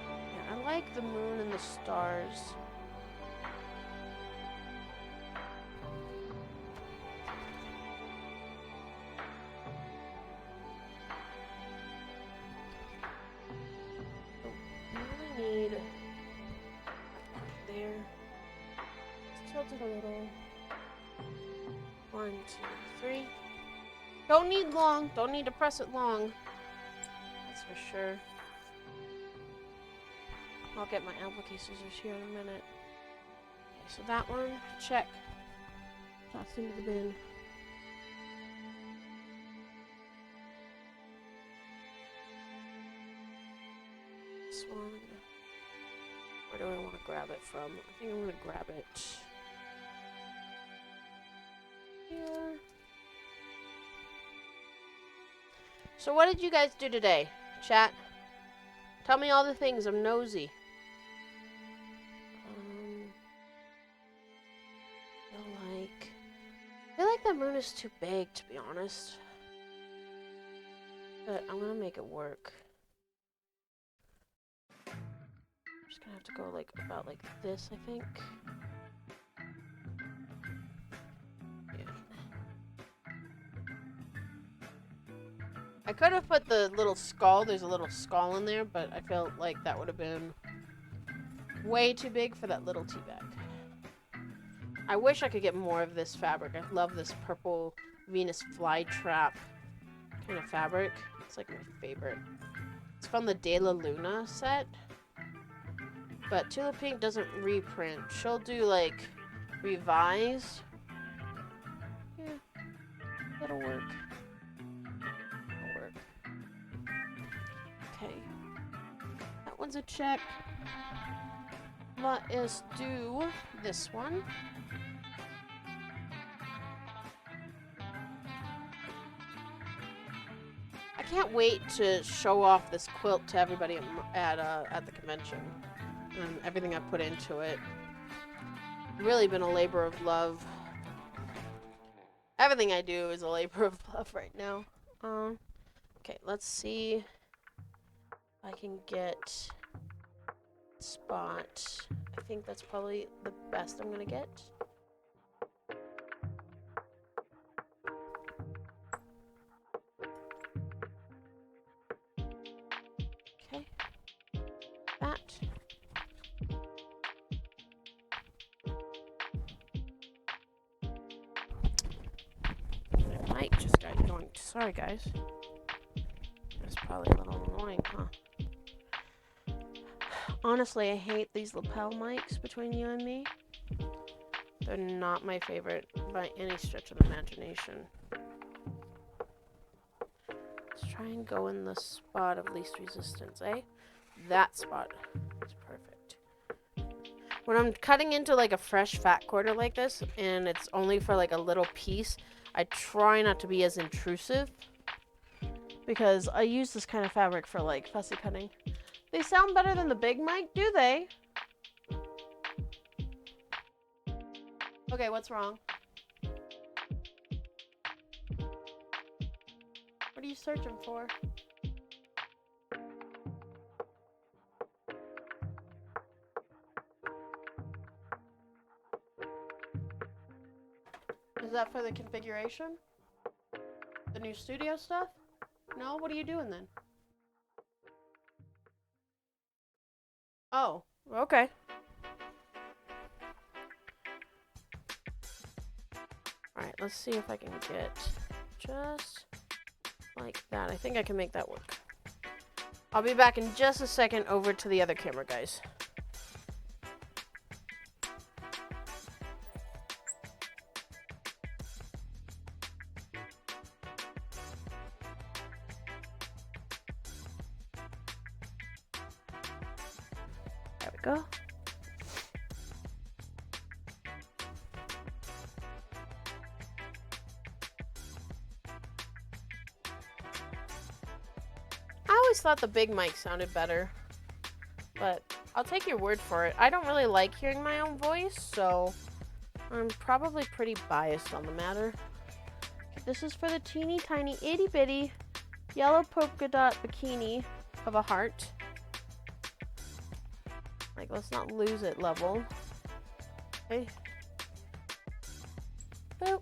Yeah, I like the moon and the stars. Need there. Let's tilt it a little. 1, 2, 3. Don't need long. Don't need to press it long. That's for sure. I'll get my applique scissors here in a minute. Okay, so that one, check. Tossed into the bin. This one. Where do I want to grab it from? I think I'm going to grab it here. So what did you guys do today, chat? Tell me all the things. I'm nosy. I feel like the moon is too big, to be honest. But I'm going to make it work. Just gonna have to go like about like this, I think. Yeah. I could have put the little skull. There's a little skull in there, but I felt like that would have been way too big for that little tea bag. I wish I could get more of this fabric. I love this purple Venus flytrap kind of fabric. It's like my favorite. It's from the De La Luna set. But Tula Pink doesn't reprint. She'll do, like, revise. Yeah. That'll work. That'll work. Okay. That one's a check. Let us do this one. I can't wait to show off this quilt to everybody at the convention. And everything I put into it. Really been a labor of love. Everything I do is a labor of love right now. Okay, let's see if I can get spot. I think that's probably the best I'm gonna get. Okay. That. My mic just got going. Sorry, guys. It's probably a little annoying, huh? Honestly, I hate these lapel mics between you and me. They're not my favorite by any stretch of the imagination. Let's try and go in the spot of least resistance, eh? That spot is perfect. When I'm cutting into like a fresh fat quarter like this, and it's only for like a little piece, I try not to be as intrusive. Because I use this kind of fabric for like fussy cutting. They sound better than the big mic, do they? Okay, what's wrong? What are you searching for? Is that for the configuration? The new studio stuff? No? What are you doing then? Oh, okay. Alright, let's see if I can get just like that. I think I can make that work. I'll be back in just a second over to the other camera, guys. There we go. I always thought the big mic sounded better, but I'll take your word for it. I don't really like hearing my own voice, so I'm probably pretty biased on the matter. This is for the teeny tiny itty bitty yellow polka dot bikini of a heart. Like, let's not lose it level. Okay. Boop.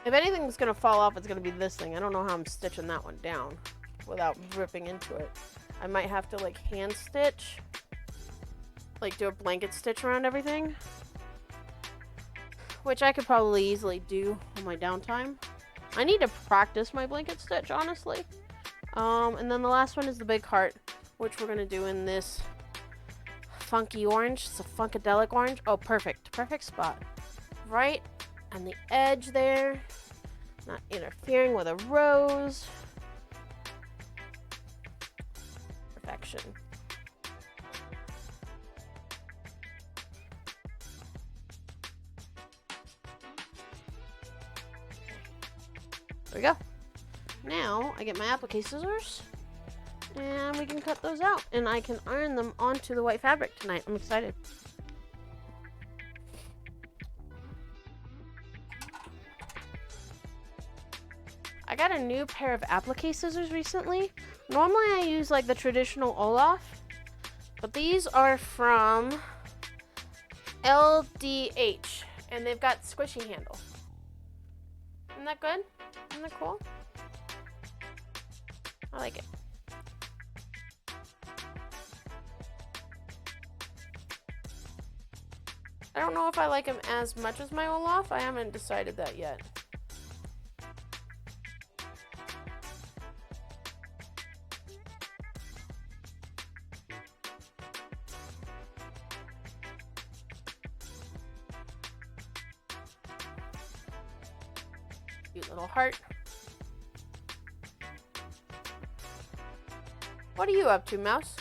If anything's gonna fall off, it's gonna be this thing. I don't know how I'm stitching that one down without ripping into it. I might have to like hand stitch, like do a blanket stitch around everything, which I could probably easily do on my downtime. I need to practice my blanket stitch, honestly. And then the last one is the big heart, which we're gonna do in this funky orange. It's a funkadelic orange. Oh, perfect. Perfect spot. Right on the edge there. Not interfering with a rose. Perfection. There we go. Now I get my applique scissors and we can cut those out and I can iron them onto the white fabric tonight. I'm excited. I got a new pair of applique scissors recently. Normally I use like the traditional Olaf, but these are from LDH and they've got squishy handle. Isn't that good? Isn't that cool? I like it. I don't know if I like them as much as my Olaf. I haven't decided that yet. Cute little heart. What are you up to, Mouse?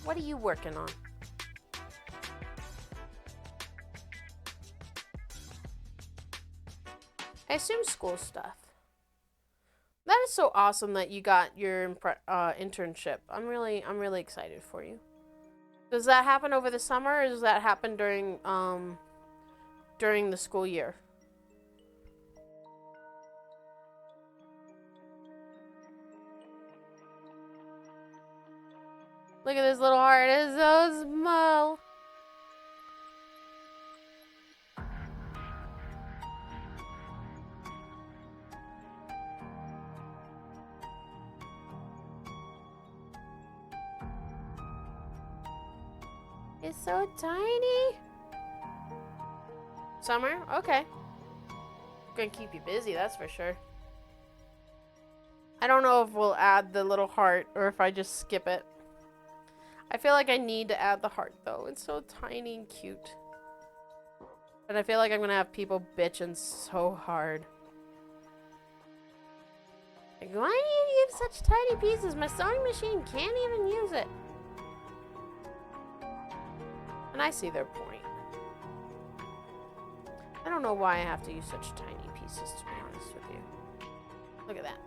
What are you working on? I assume school stuff. That is so awesome that you got your internship. I'm really excited for you. Does that happen over the summer, or does that happen during the school year? Look at this little heart. It's so small. It's so tiny. Summer? Okay. Gonna keep you busy, that's for sure. I don't know if we'll add the little heart or if I just skip it. I feel like I need to add the heart though. It's so tiny and cute. But I feel like I'm gonna have people bitching so hard. Like, why do you use such tiny pieces? My sewing machine can't even use it. And I see their point. I don't know why I have to use such tiny pieces, to be honest with you. Look at that.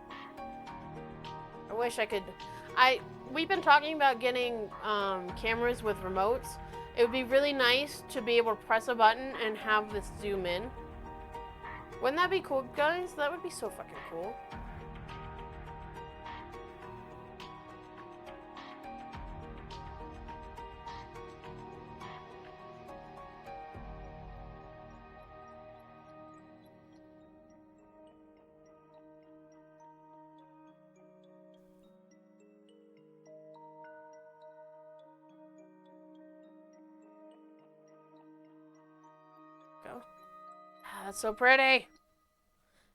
I wish I could... We've been talking about getting cameras with remotes. It would be really nice to be able to press a button and have this zoom in. Wouldn't that be cool, guys? That would be so fucking cool. go. Ah, that's so pretty.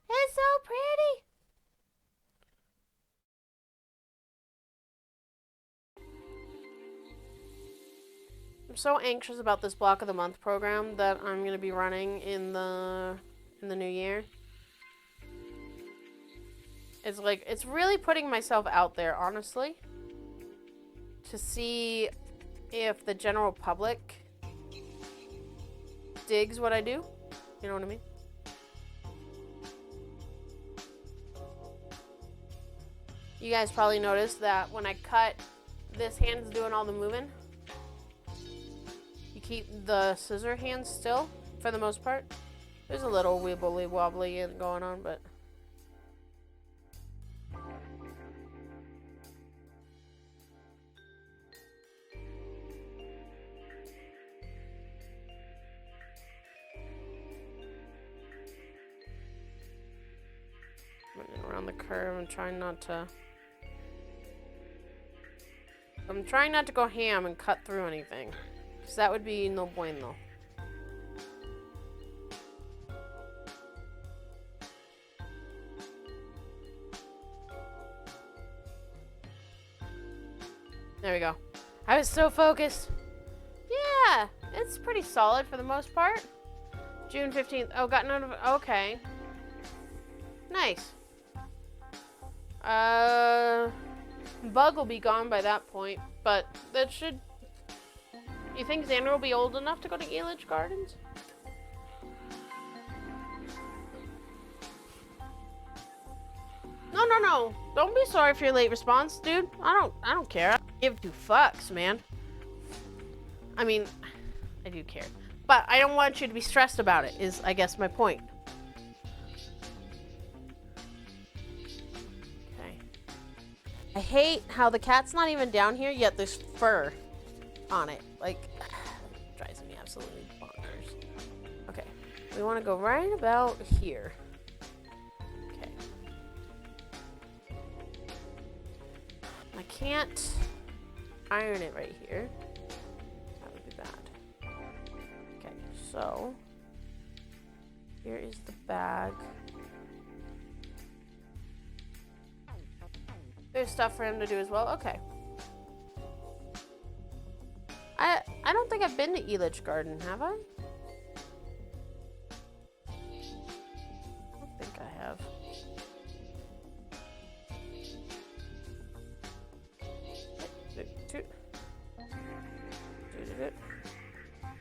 It's so pretty. I'm so anxious about this block of the month program that I'm gonna be running in the new year. It's like, it's really putting myself out there, honestly, to see if the general public digs what I do. You know what I mean? You guys probably noticed that when I cut, this hand's doing all the moving. You keep the scissor hand still, for the most part. There's a little wibbly wobbly going on, but... running around the curve and trying not to... I'm trying not to go ham and cut through anything, because that would be no bueno. There we go. I was so focused. Yeah, it's pretty solid for the most part. June 15th. Oh, got okay. Nice. Bug will be gone by that point, but that should... You think Xander will be old enough to go to Elitch Gardens? No. Don't be sorry for your late response, dude. I don't care. I don't give two fucks, man. I mean, I do care. But I don't want you to be stressed about it, is, I guess, my point. Okay. I hate how the cat's not even down here, yet there's fur on it. Like, it drives me absolutely bonkers. Okay. We want to go right about here. Okay. I can't iron it right here. That would be bad. Okay, so here is the bag. There's stuff for him to do as well. Okay. I don't think I've been to Elitch Garden, have I? I don't think I have.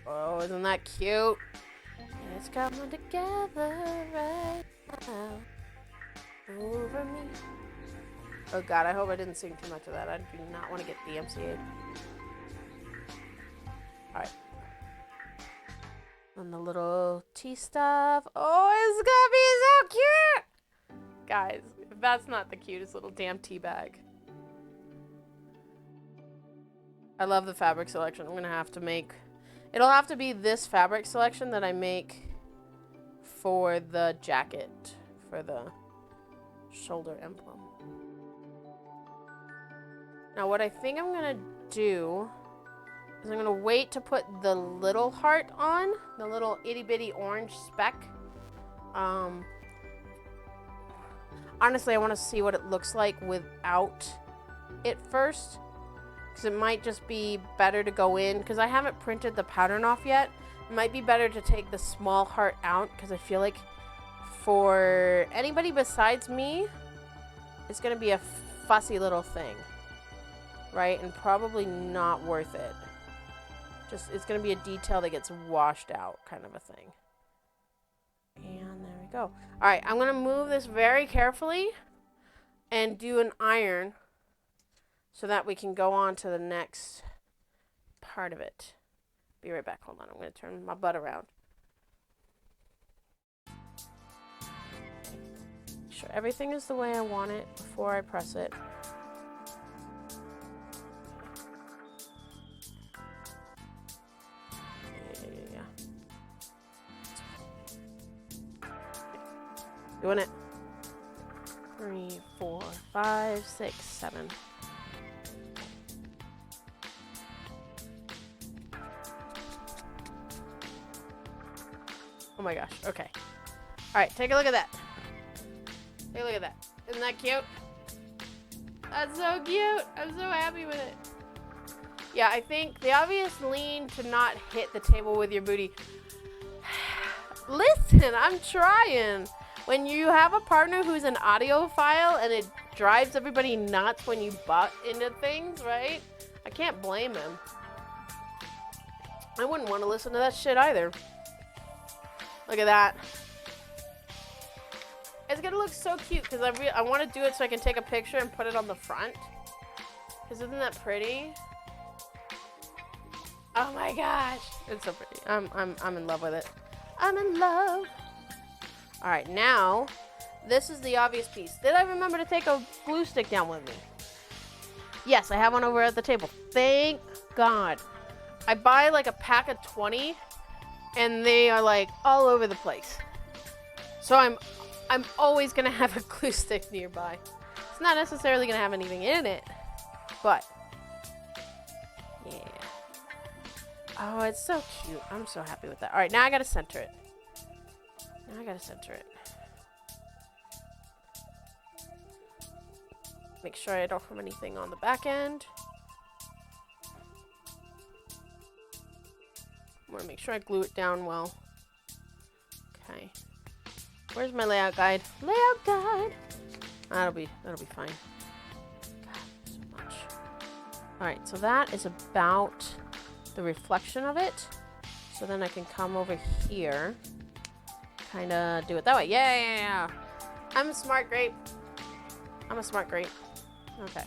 Oh, isn't that cute? It's coming together right now over me. Oh god, I hope I didn't sing too much of that. I do not want to get DMCA'd. Alright. And the little tea stuff. Oh, it's gonna be so cute! Guys, if that's not the cutest little damn tea bag. I love the fabric selection. I'm gonna have to make... It'll have to be this fabric selection that I make for the jacket, for the shoulder emblem. Now what I think I'm gonna do is I'm gonna wait to put the little heart on, the little itty bitty orange speck. Honestly, I want to see what it looks like without it first. Because it might just be better to go in, because I haven't printed the pattern off yet. It might be better to take the small heart out, because I feel like for anybody besides me, it's going to be a fussy little thing. Right? And probably not worth it. Just, it's going to be a detail that gets washed out, kind of a thing. And there we go. Alright, I'm going to move this very carefully and do an iron, so that we can go on to the next part of it. Be right back. Hold on. I'm going to turn my butt around. Make sure everything is the way I want it before I press it. Yeah. Doing it. 3, 4, 5, 6, 7. Oh my gosh. Okay. All right, take a look at that. Take a look at that. Isn't that cute? That's so cute. I'm so happy with it. Yeah, I think the obvious lean to not hit the table with your booty. Listen, I'm trying. When you have a partner who's an audiophile and it drives everybody nuts when you butt into things, right? I can't blame him. I wouldn't want to listen to that shit either. Look at that. It's gonna look so cute because I want to do it so I can take a picture and put it on the front. Because isn't that pretty? Oh my gosh, it's so pretty. I'm in love with it. I'm in love. All right, now this is the obvious piece. Did I remember to take a glue stick down with me? Yes, I have one over at the table. Thank God. I buy like a pack of 20, and they are like all over the place. So I'm always gonna have a glue stick nearby. It's not necessarily gonna have anything in it, but yeah. Oh, it's so cute. I'm so happy with that. All right, now I gotta center it. Make sure I don't have anything on the back end. I want to make sure I glue it down well. Okay. Where's my layout guide? Layout guide. That'll be fine. God, so much. All right, so that is about the reflection of it. So then I can come over here, kind of do it that way. Yeah. I'm a smart grape. Okay.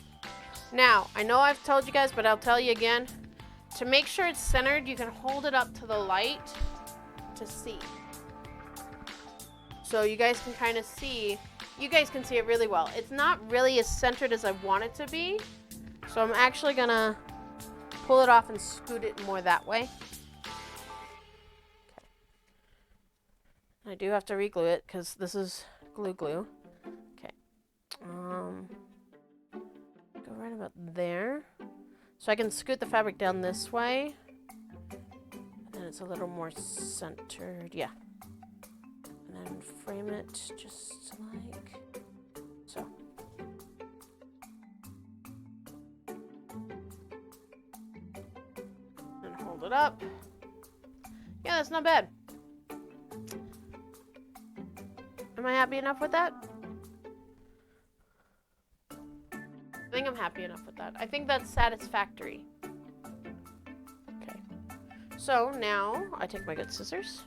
Now, I know I've told you guys, but I'll tell you again. To make sure it's centered, you can hold it up to the light to see. So you guys can kind of see. You guys can see it really well. It's not really as centered as I want it to be. So I'm actually going to pull it off and scoot it more that way. Okay. I do have to re-glue it because this is glue. Okay. Go right about there. So I can scoot the fabric down this way. And it's a little more centered. Yeah. And then frame it just like so. And hold it up. Yeah, that's not bad. Am I happy enough with that? I think I'm happy enough with that. I think that's satisfactory. Okay. So now I take my good scissors.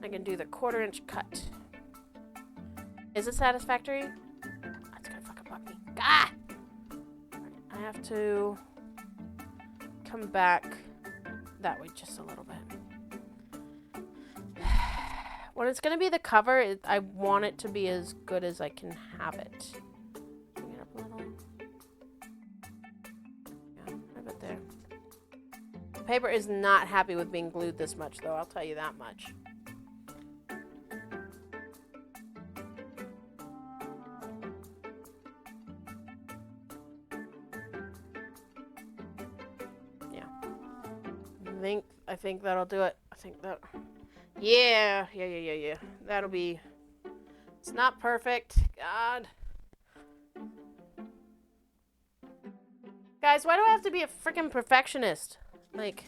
I can do the 1/4 inch cut. Is it satisfactory? That's gonna fucking bug me. Ah! I have to come back that way just a little bit. When it's gonna be the cover, I want it to be as good as I can have it. Bring it up a little. Yeah, right about there. The paper is not happy with being glued this much, though. I'll tell you that much. Yeah. I think that'll do it. I think that. Yeah. That'll be. It's not perfect. God. Guys, why do I have to be a freaking perfectionist? Like,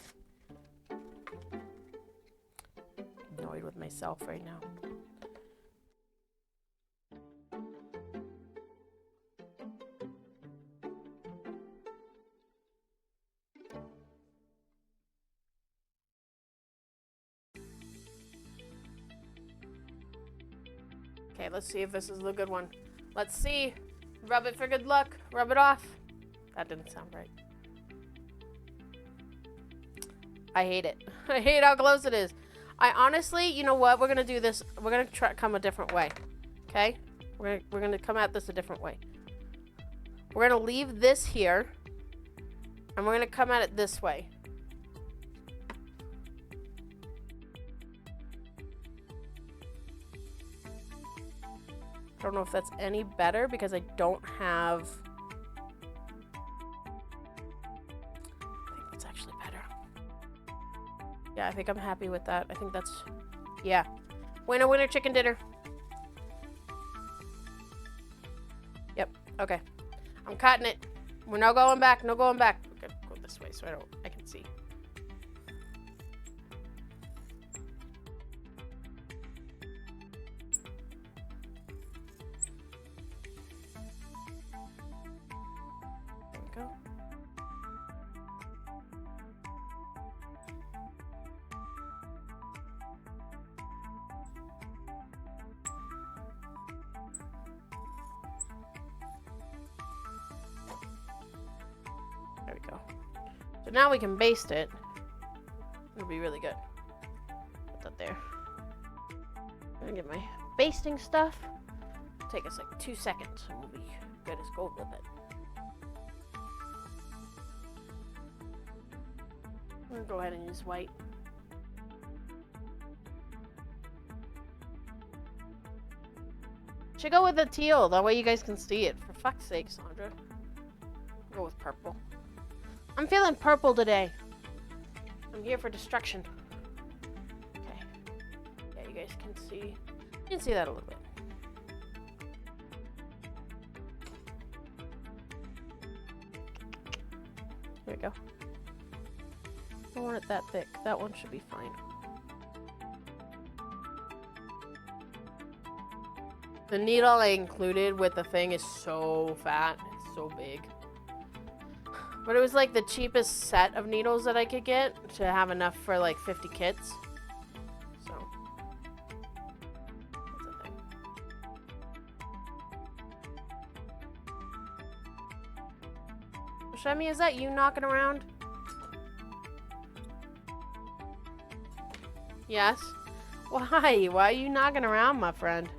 annoyed with myself right now. Okay, let's see if this is the good one. Let's see. Rub it for good luck. Rub it off. That didn't sound right. I hate it. I hate how close it is. I honestly, you know what? We're gonna do this. We're gonna try come a different way. Okay? We're gonna come at this a different way. We're gonna leave this here, and we're gonna come at it this way. I don't know if that's any better because I don't have. I think that's actually better. Yeah, I think I'm happy with that. I think that's Yeah. Winner, winner, chicken dinner. Yep. Okay. I'm cutting it. We're no going back. No going back. Okay, go this way so I can see. There we go. There we go. So now we can baste it. It'll be really good. Put that there. I'm gonna get my basting stuff. It'll take us like 2 seconds and we'll be good as gold with it. I'm gonna go ahead and use white. Should go with the teal, that way you guys can see it. For fuck's sake, Sandra. Go with purple. I'm feeling purple today. I'm here for destruction. Okay. Yeah, you guys can see. You can see that a little bit. There we go. Don't want it that thick. That one should be fine. The needle I included with the thing is so fat. It's so big. But it was like the cheapest set of needles that I could get to have enough for like 50 kits. So. That's a thing. Shemi, is that you knocking around? Yes? Why? Why are you knocking around, my friend?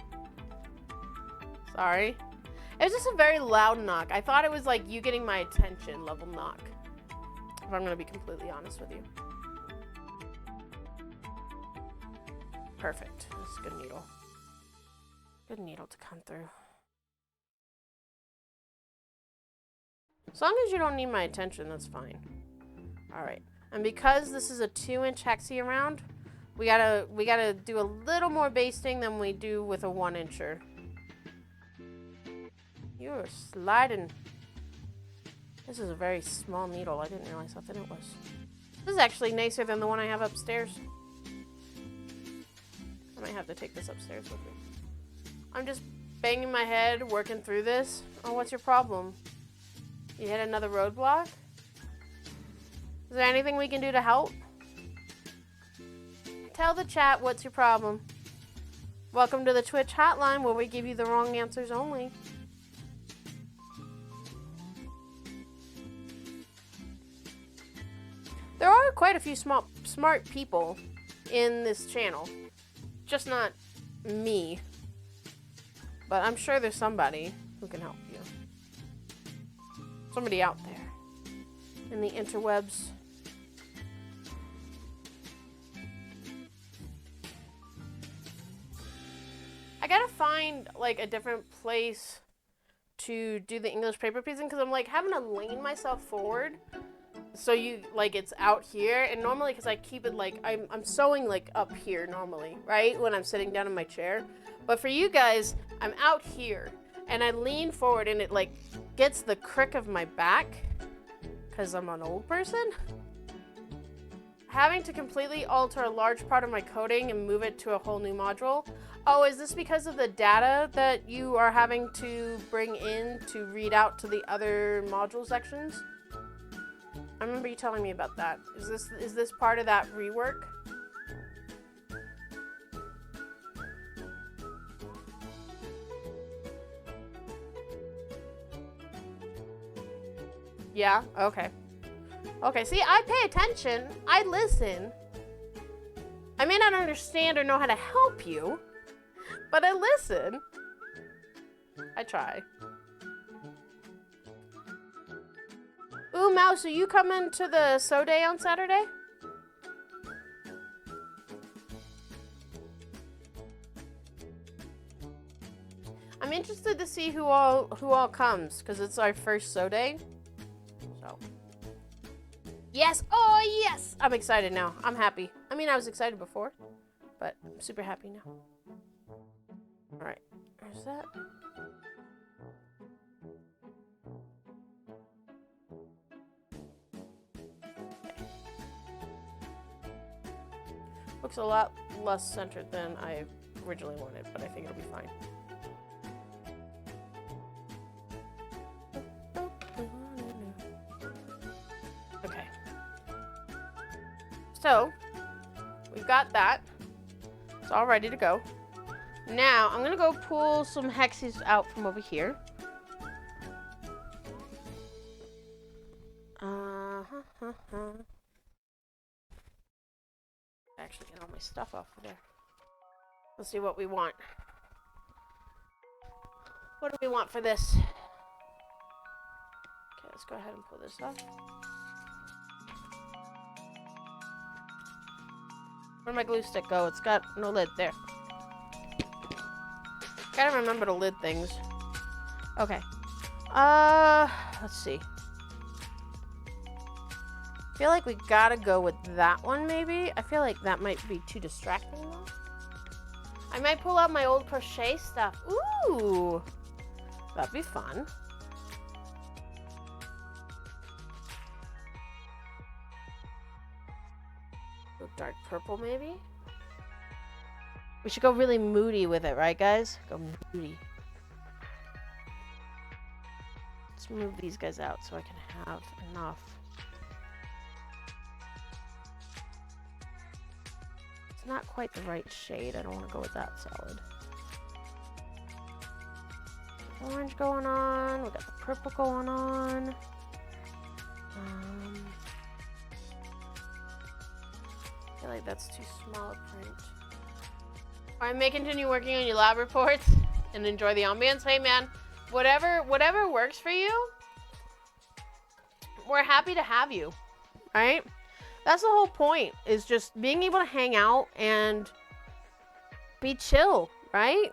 Sorry. It was just a very loud knock. I thought it was like you getting my attention level knock. If I'm gonna be completely honest with you. Perfect. That's a good needle. Good needle to come through. As long as you don't need my attention, that's fine. Alright. And because this is a 2-inch hexie round, we gotta do a little more basting than we do with a 1-incher. You're sliding. This is a very small needle. I didn't realize how thin it was. This is actually nicer than the one I have upstairs. I might have to take this upstairs with me. I'm just banging my head, working through this. Oh, what's your problem? You hit another roadblock? Is there anything we can do to help? Tell the chat what's your problem. Welcome to the Twitch hotline where we give you the wrong answers only. There are quite a few smart people in this channel. Just not me. But I'm sure there's somebody who can help you. Somebody out there in the interwebs. I gotta find like a different place to do the English paper piecing because I'm like having to lean myself forward. So you like it's out here, and normally because I keep it like I'm sewing like up here normally, right, when I'm sitting down in my chair. But for you guys, I'm out here and I lean forward and it like gets the crick of my back because I'm an old person. Having to completely alter a large part of my coding and move it to a whole new module. Oh, is this because of the data that you are having to bring in to read out to the other module sections? I remember you telling me about that. Is this part of that rework? Yeah, okay. Okay, see, I pay attention. I listen. I may not understand or know how to help you, but I listen. I try. Ooh, Mouse, are you coming to the sew day on Saturday? I'm interested to see who all comes because it's our first sew day. So, yes, oh yes, I'm excited now. I'm happy. I mean, I was excited before. but I'm super happy now. Alright, there's that. Looks a lot less centered than I originally wanted, but I think it'll be fine. Okay. So, we've got that. It's all ready to go. Now, I'm gonna go pull some hexes out from over here. Actually, get all my stuff off of there. Let's see what we want. What do we want for this? Okay, let's go ahead and pull this off. Where'd my glue stick go? It's got no lid. There. Gotta remember to lid things. Okay. Let's see. I feel like we gotta go with that one, maybe. I feel like that might be too distracting, though. I might pull out my old crochet stuff. Ooh! That'd be fun. Dark purple, maybe? We should go really moody with it, right, guys? Go moody. Let's move these guys out so I can have enough. It's not quite the right shade. I don't want to go with that solid. Orange going on. We got the purple going on. I feel like that's too small a print. I may continue working on your lab reports and enjoy the ambience. Hey man, whatever works for you, we're happy to have you, right? That's the whole point, is just being able to hang out and be chill, right?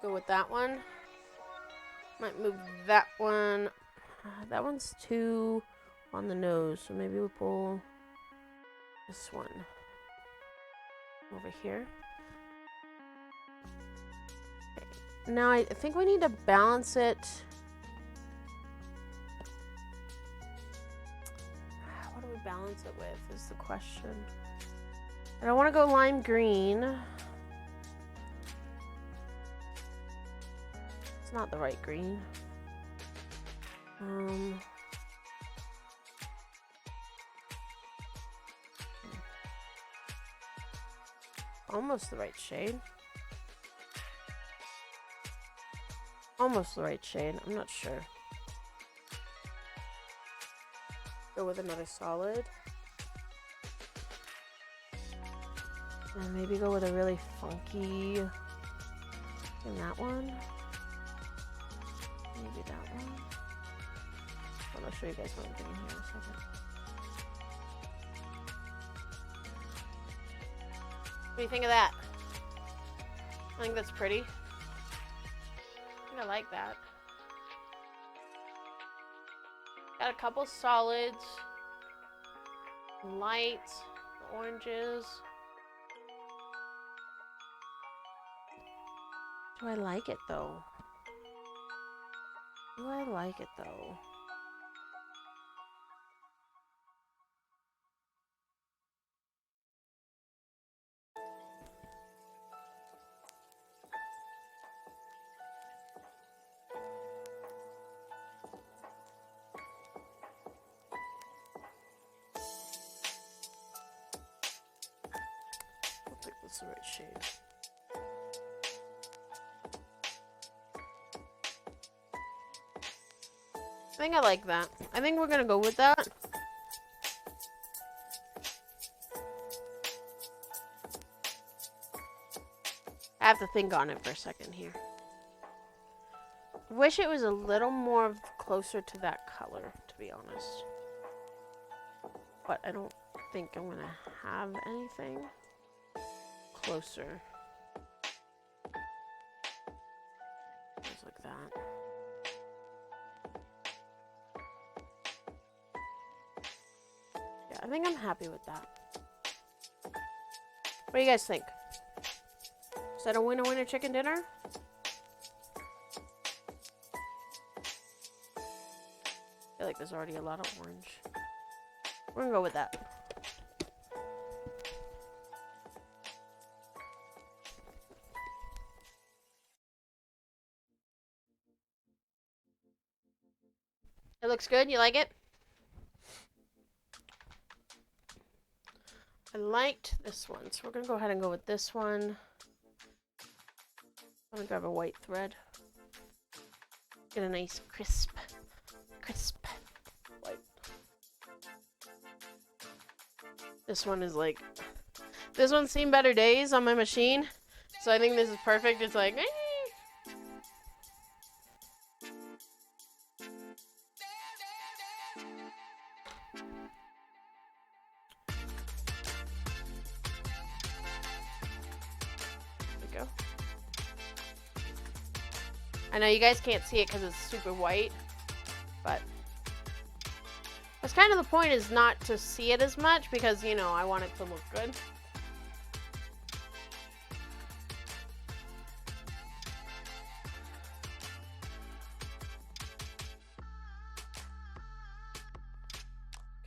Go with that one. Might move that one. That one's too on the nose, so maybe we'll pull this one over here. Okay. Now I think we need to balance it. What do we balance it with is the question. I don't want to go lime green. It's not the right green. Almost the right shade. Almost the right shade. I'm not sure. Go with another solid. And maybe go with a really funky in that one. Maybe that one. I'll show you guys what I'm doing here in a second. What do you think of that? I think that's pretty. I think I like that. Got a couple solids, lights, oranges. Do I like it though? Do I like it though? I think that's the right shade. I think I like that. I think we're gonna go with that. I have to think on it for a second here. Wish it was a little more closer to that color, to be honest. But I don't think I'm gonna have anything closer. Just like that. think I'm happy with that. What do you guys think? Is that a winner chicken dinner? I feel like there's already a lot of orange. We're gonna go with that. It looks good. You like it? I liked this one, so we're gonna go ahead and go with this one. I'm gonna grab a white thread. Get a nice crisp white. This one is like, this one's seen better days on my machine, so I think this is perfect. It's like, go. I know you guys can't see it because it's super white, but that's kind of the point, is not to see it as much because, you know, I want it to look good.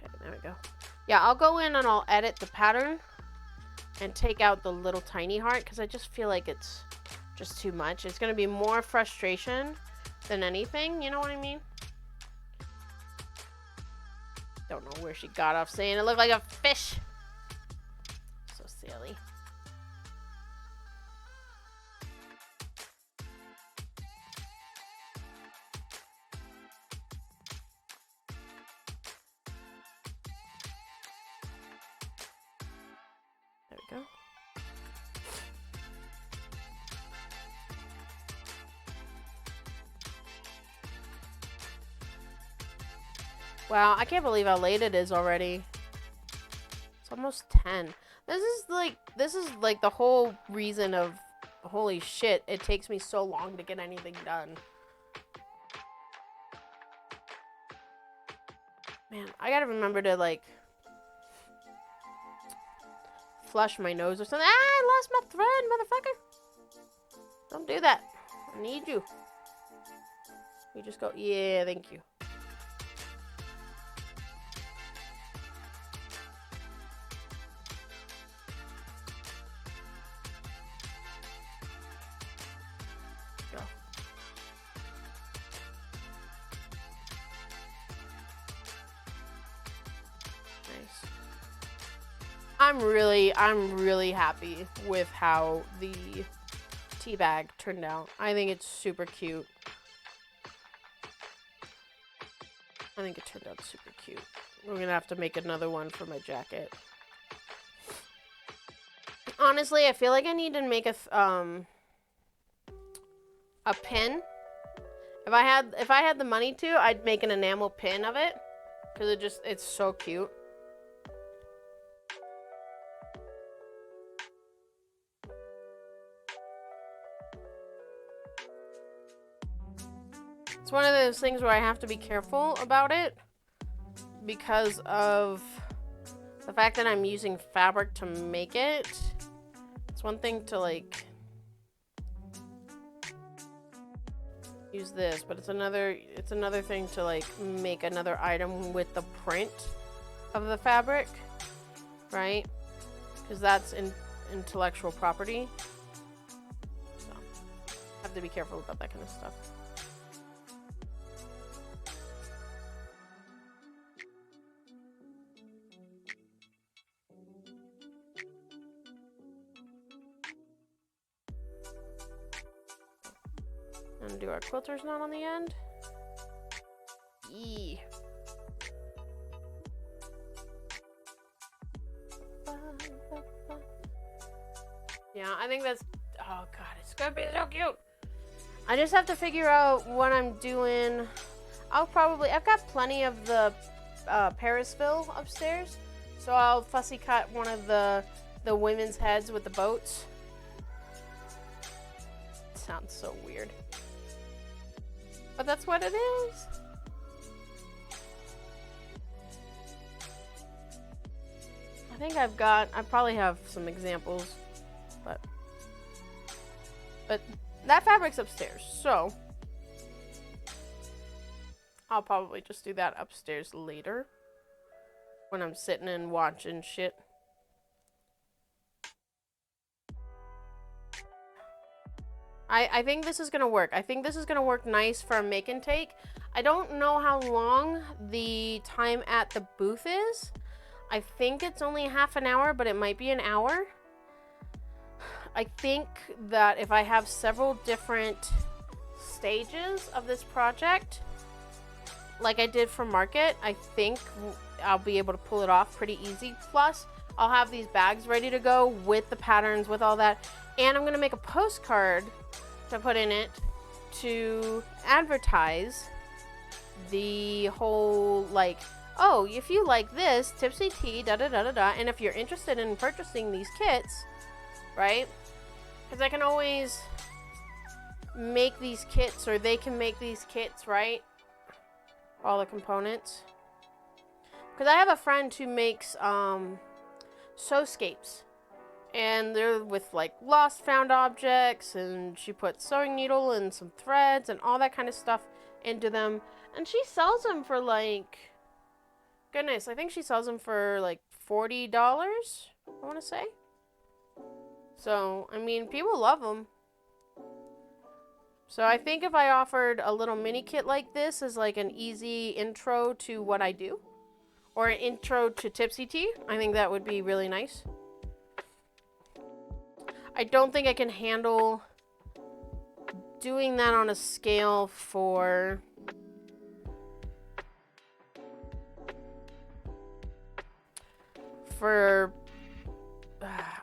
Okay, there we go. Yeah, I'll go in and I'll edit the pattern and take out the little tiny heart because I just feel like it's just too much. It's going to be more frustration than anything, you know what I mean? Don't know where she got off saying it looked like a fish. So silly. There we go. Wow, I can't believe how late it is already. It's almost 10. This is like the whole reason of, holy shit, it takes me so long to get anything done. Man, I gotta remember to like flush my nose or something. Ah, I lost my thread, motherfucker. Don't do that. I need you. You just go, yeah, thank you. I'm really happy with how the tea bag turned out. I think it's super cute. I think it turned out super cute. We're gonna have to make another one for my jacket. Honestly, I feel like I need to make a pin. If I had the money to, I'd make an enamel pin of it, because it's so cute. It's one of those things where I have to be careful about it because of the fact that I'm using fabric to make it. It's one thing to like use this, but it's another thing to like make another item with the print of the fabric, right? Because that's intellectual property. So I have to be careful about that kind of stuff. And do our quilter's knot on the end. Yee. Yeah, I think that's, oh god, it's gonna be so cute. I just have to figure out what I'm doing. I've got plenty of the Parisville upstairs, so I'll fussy cut one of the women's heads with the boats. It sounds so weird, but that's what it is. think I probably have some examples, but that fabric's upstairs, so I'll probably just do that upstairs later when I'm sitting and watching shit. I think this is gonna work. I think this is gonna work nice for a make and take. I don't know how long the time at the booth is. I think it's only half an hour, but it might be an hour. I think that if I have several different stages of this project, like I did for Market, I think I'll be able to pull it off pretty easy. Plus, I'll have these bags ready to go with the patterns, with all that. And I'm gonna make a postcard to put in it to advertise the whole, like, oh, if you like this, Tipsy Tea, da-da-da-da-da, and if you're interested in purchasing these kits, right? Because I can always make these kits, or they can make these kits, right? All the components. Because I have a friend who makes sewscapes. And they're with, like, lost found objects, and she puts sewing needle and some threads and all that kind of stuff into them. And she sells them for, like, goodness, I think she sells them for, like, $40, I want to say. So, I mean, people love them. So I think if I offered a little mini kit like this as, like, an easy intro to what I do, or an intro to Tipsy Tea, I think that would be really nice. I don't think I can handle doing that on a scale for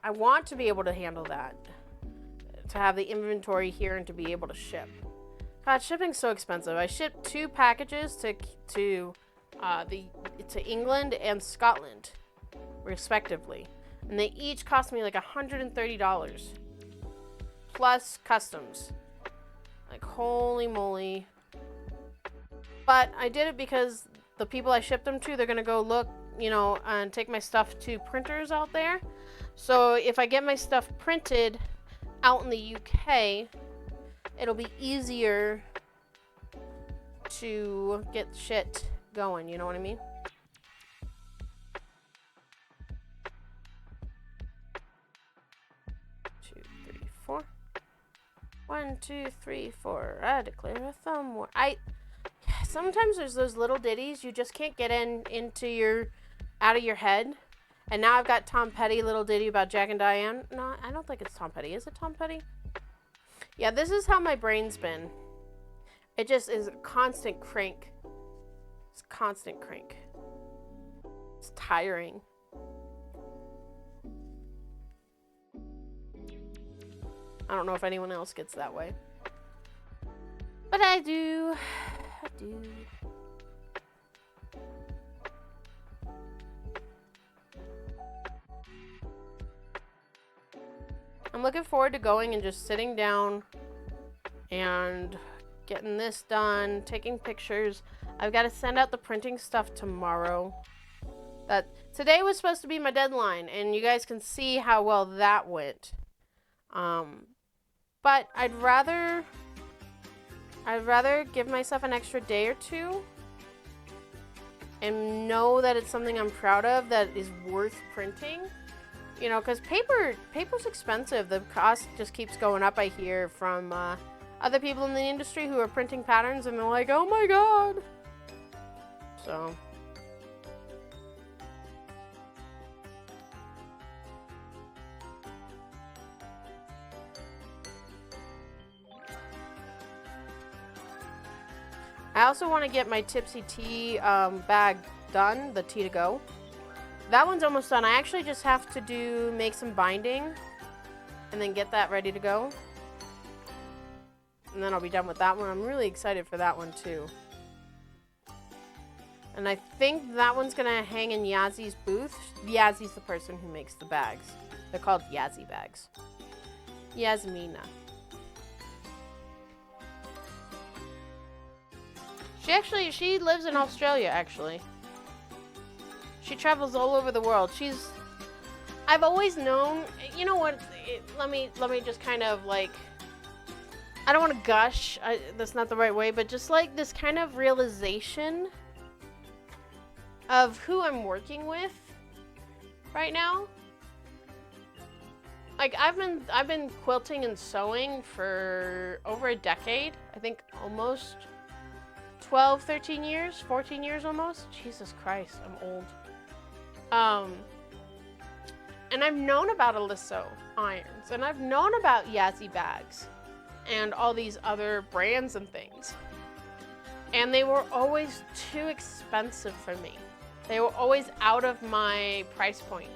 I want to be able to handle that, to have the inventory here and to be able to ship. God, shipping's so expensive. I shipped 2 packages to England and Scotland, respectively. And they each cost me like $130 plus customs. Like, holy moly. But I did it because the people I shipped them to, they're gonna go look, you know, and take my stuff to printers out there. So if I get my stuff printed out in the UK, it'll be easier to get shit going, you know what I mean? 1, 2, 3, 4. I declare a thumb war. Sometimes there's those little ditties you just can't get out of your head. And now I've got Tom Petty little ditty about Jack and Diane. No, I don't think it's Tom Petty. Is it Tom Petty? Yeah, this is how my brain's been. It just is a constant crank. It's constant crank. It's tiring. I don't know if anyone else gets that way. But I do. I do. I'm looking forward to going and just sitting down and getting this done, taking pictures. I've got to send out the printing stuff tomorrow. Today was supposed to be my deadline, and you guys can see how well that went. But I'd rather give myself an extra day or two and know that it's something I'm proud of, that is worth printing. You know, because paper's expensive. The cost just keeps going up, I hear, from other people in the industry who are printing patterns, and they're like, oh my god. So... I also want to get my Tipsy Tea bag done, the tea to go. That one's almost done. I actually just have to make some binding and then get that ready to go. And then I'll be done with that one. I'm really excited for that one too. And I think that one's going to hang in Yazzy's booth. Yazzy's the person who makes the bags. They're called Yazzy bags. Yasmina. She lives in Australia, actually. She travels all over the world. She's I've always known, you know what, let me just kind of like, I don't want to gush, that's not the right way, but just like this kind of realization of who I'm working with right now. Like I've been quilting and sewing for over a decade. I think almost 12, 13 years, 14 years almost. Jesus Christ, I'm old. And I've known about Aliso irons, and I've known about Yazzie bags, and all these other brands and things. And they were always too expensive for me. They were always out of my price point,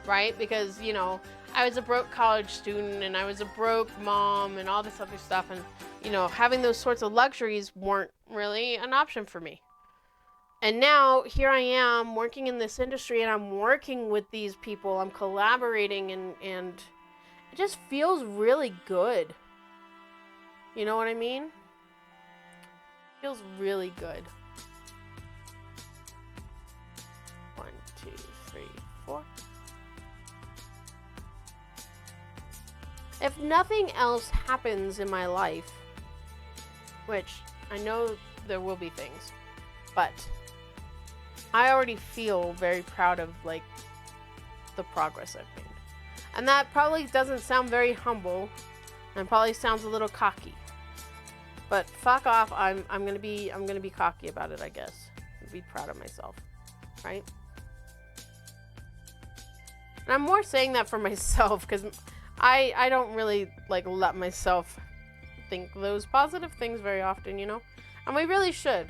right? Because, you know, I was a broke college student, and I was a broke mom, and all this other stuff, and, you know, having those sorts of luxuries weren't really an option for me. And now, here I am, working in this industry, and I'm working with these people, I'm collaborating, and it just feels really good. You know what I mean? It feels really good. 1, 2, 3, 4. If nothing else happens in my life, which I know there will be things, but I already feel very proud of, like, the progress I've made. And that probably doesn't sound very humble, and probably sounds a little cocky. But fuck off, I'm gonna be cocky about it, I guess. Be proud of myself, right? And I'm more saying that for myself, because I don't really, like, let myself think those positive things very often, you know? And we really should.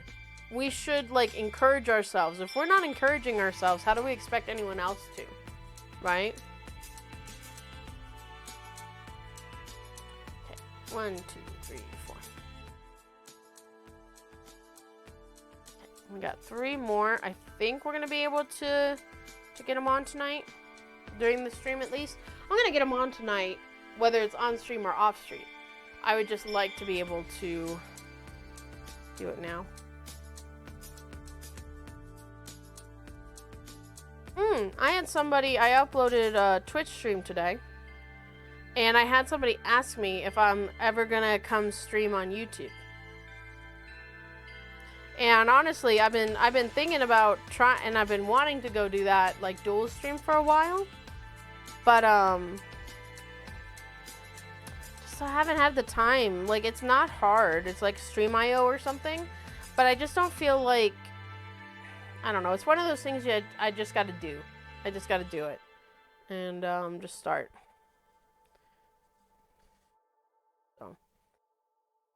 We should, like, encourage ourselves. If we're not encouraging ourselves, how do we expect anyone else to? Right? Okay. 1, 2, 3, 4. Okay. We got 3 more. I think we're going to be able to get them on tonight. During the stream, at least. I'm going to get them on tonight, whether it's on stream or off stream. I would just like to be able to do it now. I uploaded a Twitch stream today, and I had somebody ask me if I'm ever gonna come stream on YouTube. And honestly, I've been thinking about and I've been wanting to go do that, like, dual stream for a while, but so I haven't had the time. Like, it's not hard. It's like Stream.io or something, but I just don't feel like, I don't know. It's one of those things I just got to do. I just got to do it. And just start. So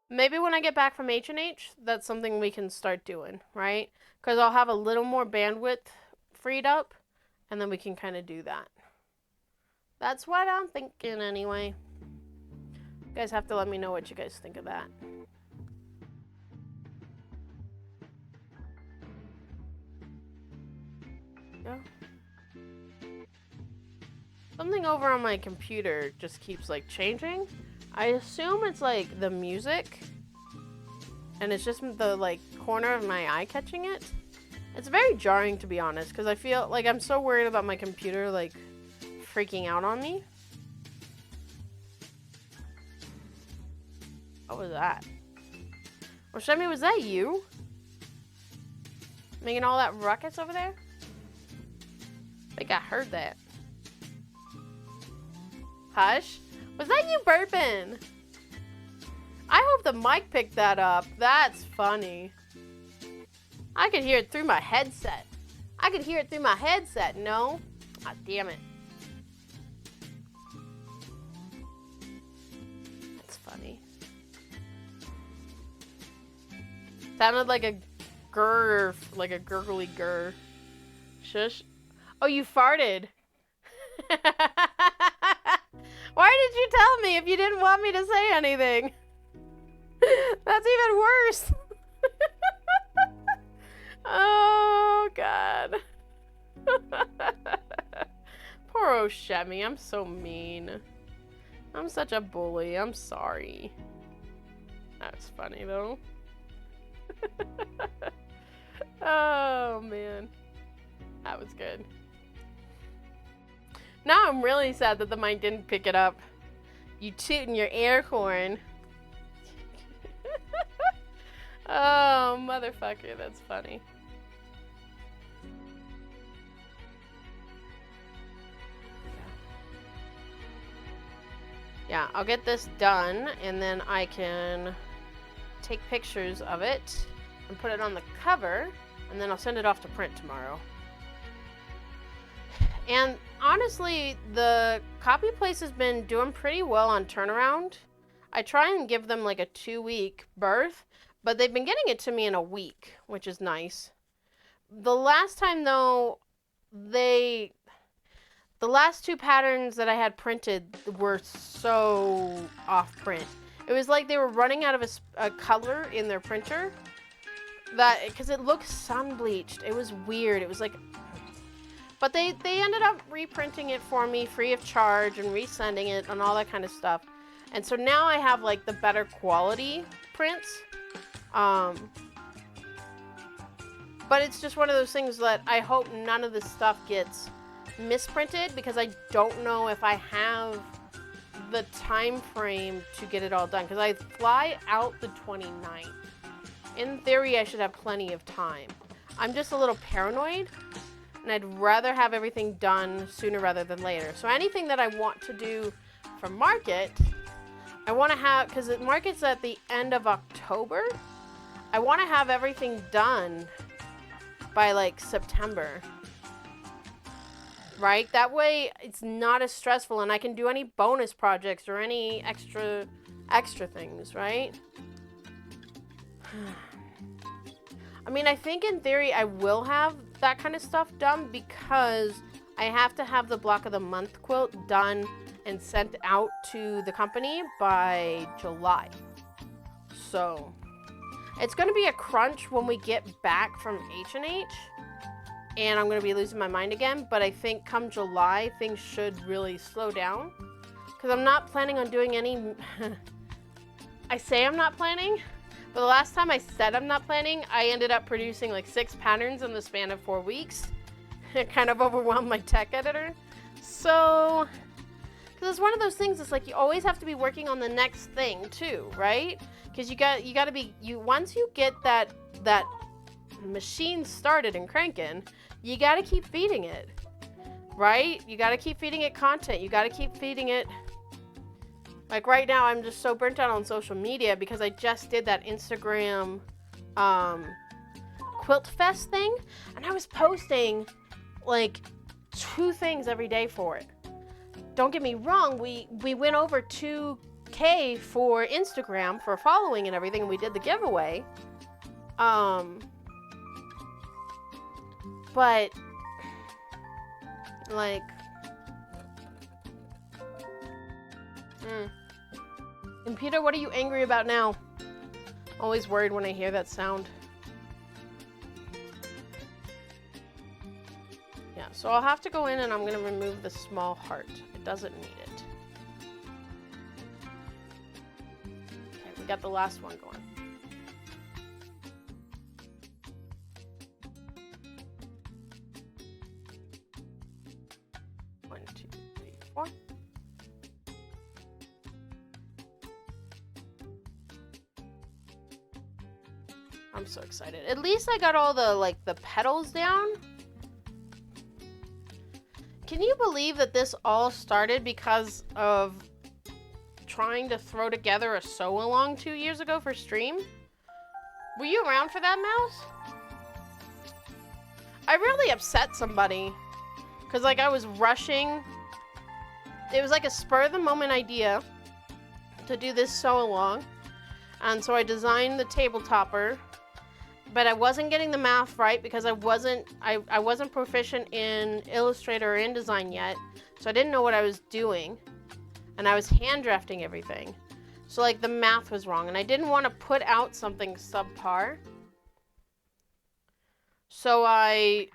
maybe when I get back from H&H, that's something we can start doing, right? Because I'll have a little more bandwidth freed up, and then we can kind of do that. That's what I'm thinking anyway. You guys have to let me know what you guys think of that. Yeah. Something over on my computer just keeps, like, changing. I assume it's, like, the music, and it's just the, like, corner of my eye catching it. It's very jarring, to be honest, because I feel like I'm so worried about my computer, like, freaking out on me. What was that? Well, Shemi, was that you? Making all that ruckus over there? I think I heard that. Hush. Was that you burping? I hope the mic picked that up. That's funny. I could hear it through my headset. I could hear it through my headset. No? Ah, damn it. That's funny. Sounded like a grr, like a gurgly grr. Shush. Oh, you farted. Why did you tell me if you didn't want me to say anything? That's even worse. Oh, God. Poor Oshemi. I'm so mean. I'm such a bully. I'm sorry. That's funny, though. Oh, man. That was good. Now I'm really sad that the mic didn't pick it up. You tooting your air horn. Oh, motherfucker, that's funny. Yeah, I'll get this done, and then I can take pictures of it and put it on the cover, and then I'll send it off to print tomorrow. And honestly, the copy place has been doing pretty well on turnaround. I try and give them like a 2-week birth, but they've been getting it to me in a week, which is nice. The last time though, the last 2 patterns that I had printed were so off print. It was like they were running out of a color in their printer, that because it looked sun bleached. It was weird. It was like, but they ended up reprinting it for me free of charge and resending it and all that kind of stuff. And so now I have like the better quality prints. But it's just one of those things that I hope none of this stuff gets misprinted, because I don't know if I have the time frame to get it all done, because I fly out the 29th. In theory, I should have plenty of time. I'm just a little paranoid, and I'd rather have everything done sooner rather than later. So anything that I want to do for market, I want to have, because the market's at the end of October, I want to have everything done by like September. Right? That way it's not as stressful, and I can do any bonus projects or any extra things, right? I mean, I think in theory I will have that kind of stuff done, because I have to have the block of the month quilt done and sent out to the company by July. So it's going to be a crunch when we get back from H&H. And I'm going to be losing my mind again, but I think come July, things should really slow down. Because I'm not planning on doing any... I say I'm not planning, but the last time I said I'm not planning, I ended up producing like 6 patterns in the span of 4 weeks. It kind of overwhelmed my tech editor. So... because it's one of those things, it's like you always have to be working on the next thing too, right? Because you got to be... once you get that machine started and cranking, you got to keep feeding it, right? You got to keep feeding it content. You got to keep feeding it. Like right now, I'm just so burnt out on social media because I just did that Instagram quilt fest thing, and I was posting like 2 things every day for it. Don't get me wrong, we went over 2K for Instagram for following and everything, and we did the giveaway. But, like, And Peter, what are you angry about now? Always worried when I hear that sound. Yeah, so I'll have to go in and I'm going to remove the small heart. It doesn't need it. Okay, we got the last one going. I'm so excited. At least I got all the petals down. Can you believe that this all started because of trying to throw together a sew-along 2 years ago for stream? Were you around for that, Mouse? I really upset somebody. Because, like, I was rushing. It was like a spur-of-the-moment idea to do this sew-along. And so I designed the table topper. But I wasn't getting the math right because I wasn't proficient in Illustrator or InDesign yet. So I didn't know what I was doing. And I was hand drafting everything. So, like, the math was wrong. And I didn't want to put out something subpar. So I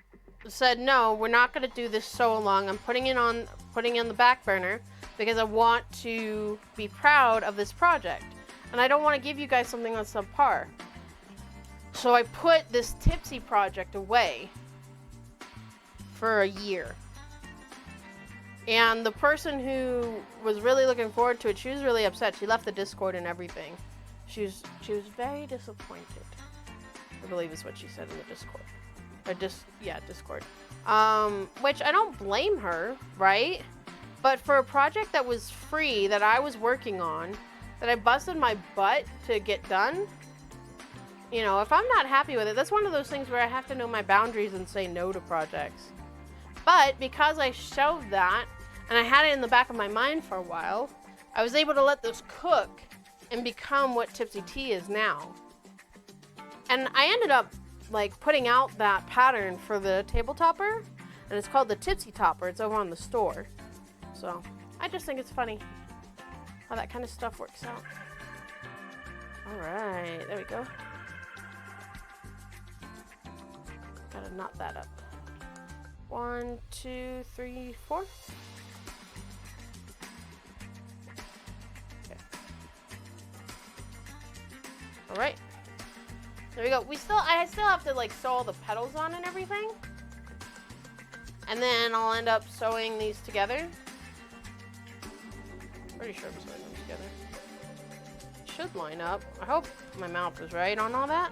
said, no, we're not going to do this sew-along. I'm putting it on the back burner because I want to be proud of this project. And I don't want to give you guys something that's subpar. So I put this Tipsy project away for a year. And the person who was really looking forward to it, she was really upset. She left the Discord and everything. She was very disappointed. I believe is what she said in the Discord. Discord. Which I don't blame her, right? But for a project that was free, that I was working on, that I busted my butt to get done, you know, if I'm not happy with it, that's one of those things where I have to know my boundaries and say no to projects. But because I shelved that, and I had it in the back of my mind for a while, I was able to let this cook and become what Tipsy Tea is now. And I ended up, like, putting out that pattern for the table topper, and it's called the Tipsy Topper. It's over on the store. So, I just think it's funny how that kind of stuff works out. Alright, there we go. Gotta knot that up. 1, 2, 3, 4. Okay. Alright. There we go. I still have to like sew all the petals on and everything. And then I'll end up sewing these together. Pretty sure I'm sewing them together. Should line up. I hope my mouth is right on all that.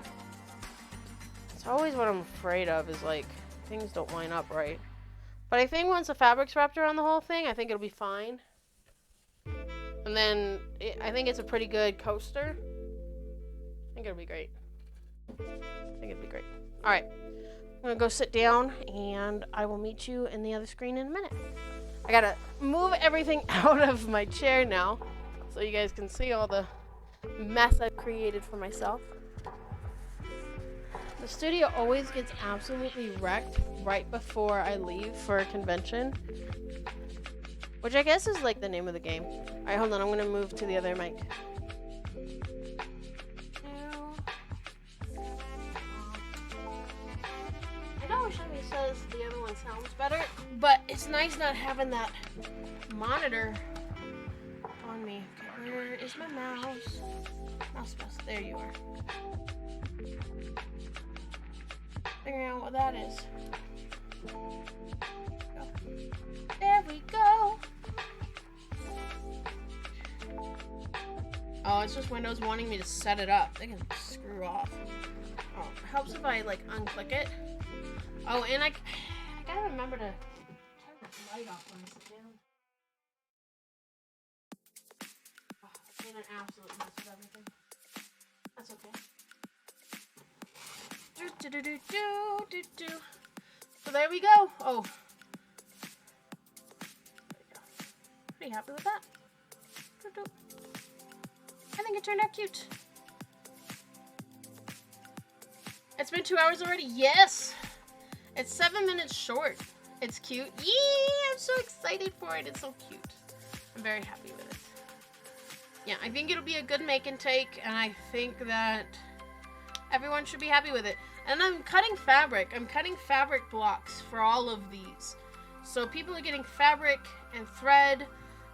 It's always what I'm afraid of is like things don't line up right. But I think once the fabric's wrapped around the whole thing, I think it'll be fine. And then I think it's a pretty good coaster. I think it'll be great. Alright. I'm gonna go sit down and I will meet you in the other screen in a minute. I gotta move everything out of my chair now so you guys can see all the mess I've created for myself. The studio always gets absolutely wrecked right before I leave for a convention, which I guess is like the name of the game. Alright, hold on, I'm gonna move to the other mic. I know Shimmy says the other one sounds better, but it's nice not having that monitor on me. Okay, where is my mouse? Mouse. There you are. Figuring out what that is. There we go. Oh, it's just Windows wanting me to set it up. They can screw off. Oh, it helps if I like unclick it. Oh, and I gotta remember to turn the light off when I sit down. Oh, I made an absolute mess of everything. That's okay. So there we go. Oh. There we go. Pretty happy with that. I think it turned out cute. It's been 2 hours already. Yes! It's 7 minutes short. It's cute. Yeah, I'm so excited for it. It's so cute. I'm very happy with it. Yeah, I think it'll be a good make and take, and I think that everyone should be happy with it. And I'm cutting fabric. I'm cutting fabric blocks for all of these. So people are getting fabric and thread,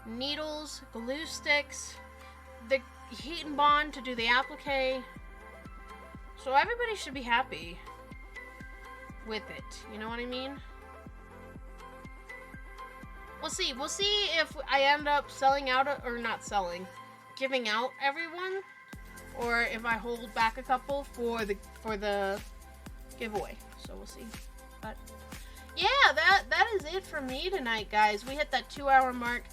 needles, glue sticks, the heat and bond to do the applique. So everybody should be happy with it. You know what I mean? We'll see. We'll see if I end up selling out or not selling, giving out everyone, or if I hold back a couple for the giveaway. So we'll see. But yeah, that is it for me tonight, guys. We hit that 2-hour mark.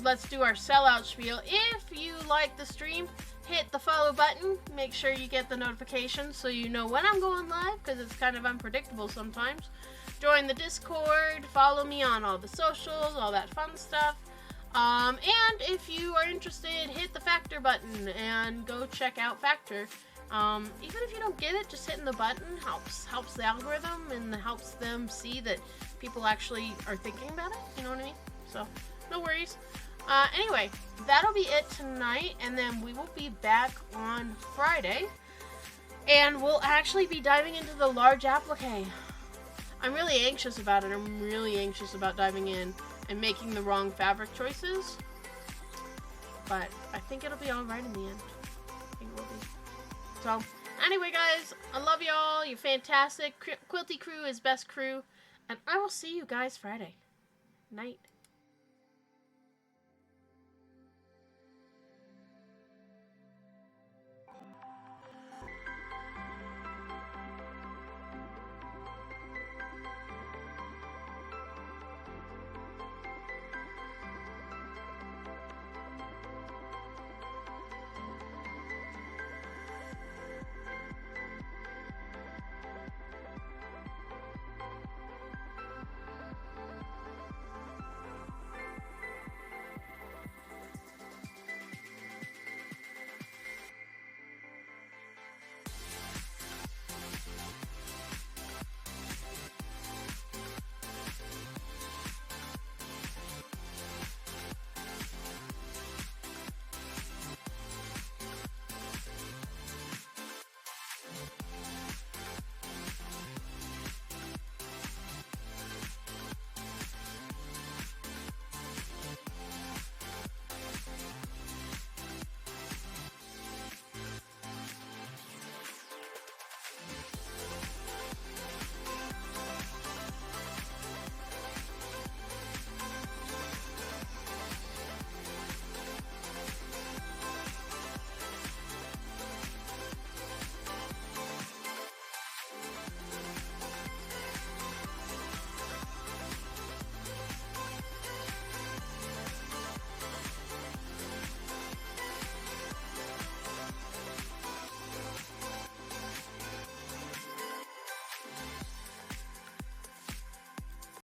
Let's do our sellout spiel. If you like the stream, hit the follow button. Make sure you get the notifications so you know when I'm going live, because it's kind of unpredictable sometimes. Join the Discord. Follow me on all the socials, all that fun stuff. And if you are interested, hit the Factor button and go check out Factor. Even if you don't get it, just hitting the button helps the algorithm and helps them see that people actually are thinking about it. You know what I mean? So no worries. Anyway, that'll be it tonight, and then we will be back on Friday, and we'll actually be diving into the large applique. I'm really anxious about it. I'm really anxious about diving in and making the wrong fabric choices, but I think it'll be alright in the end. I think it will be. So, anyway, guys, I love y'all. You're fantastic. Quilty Crew is best crew, and I will see you guys Friday night.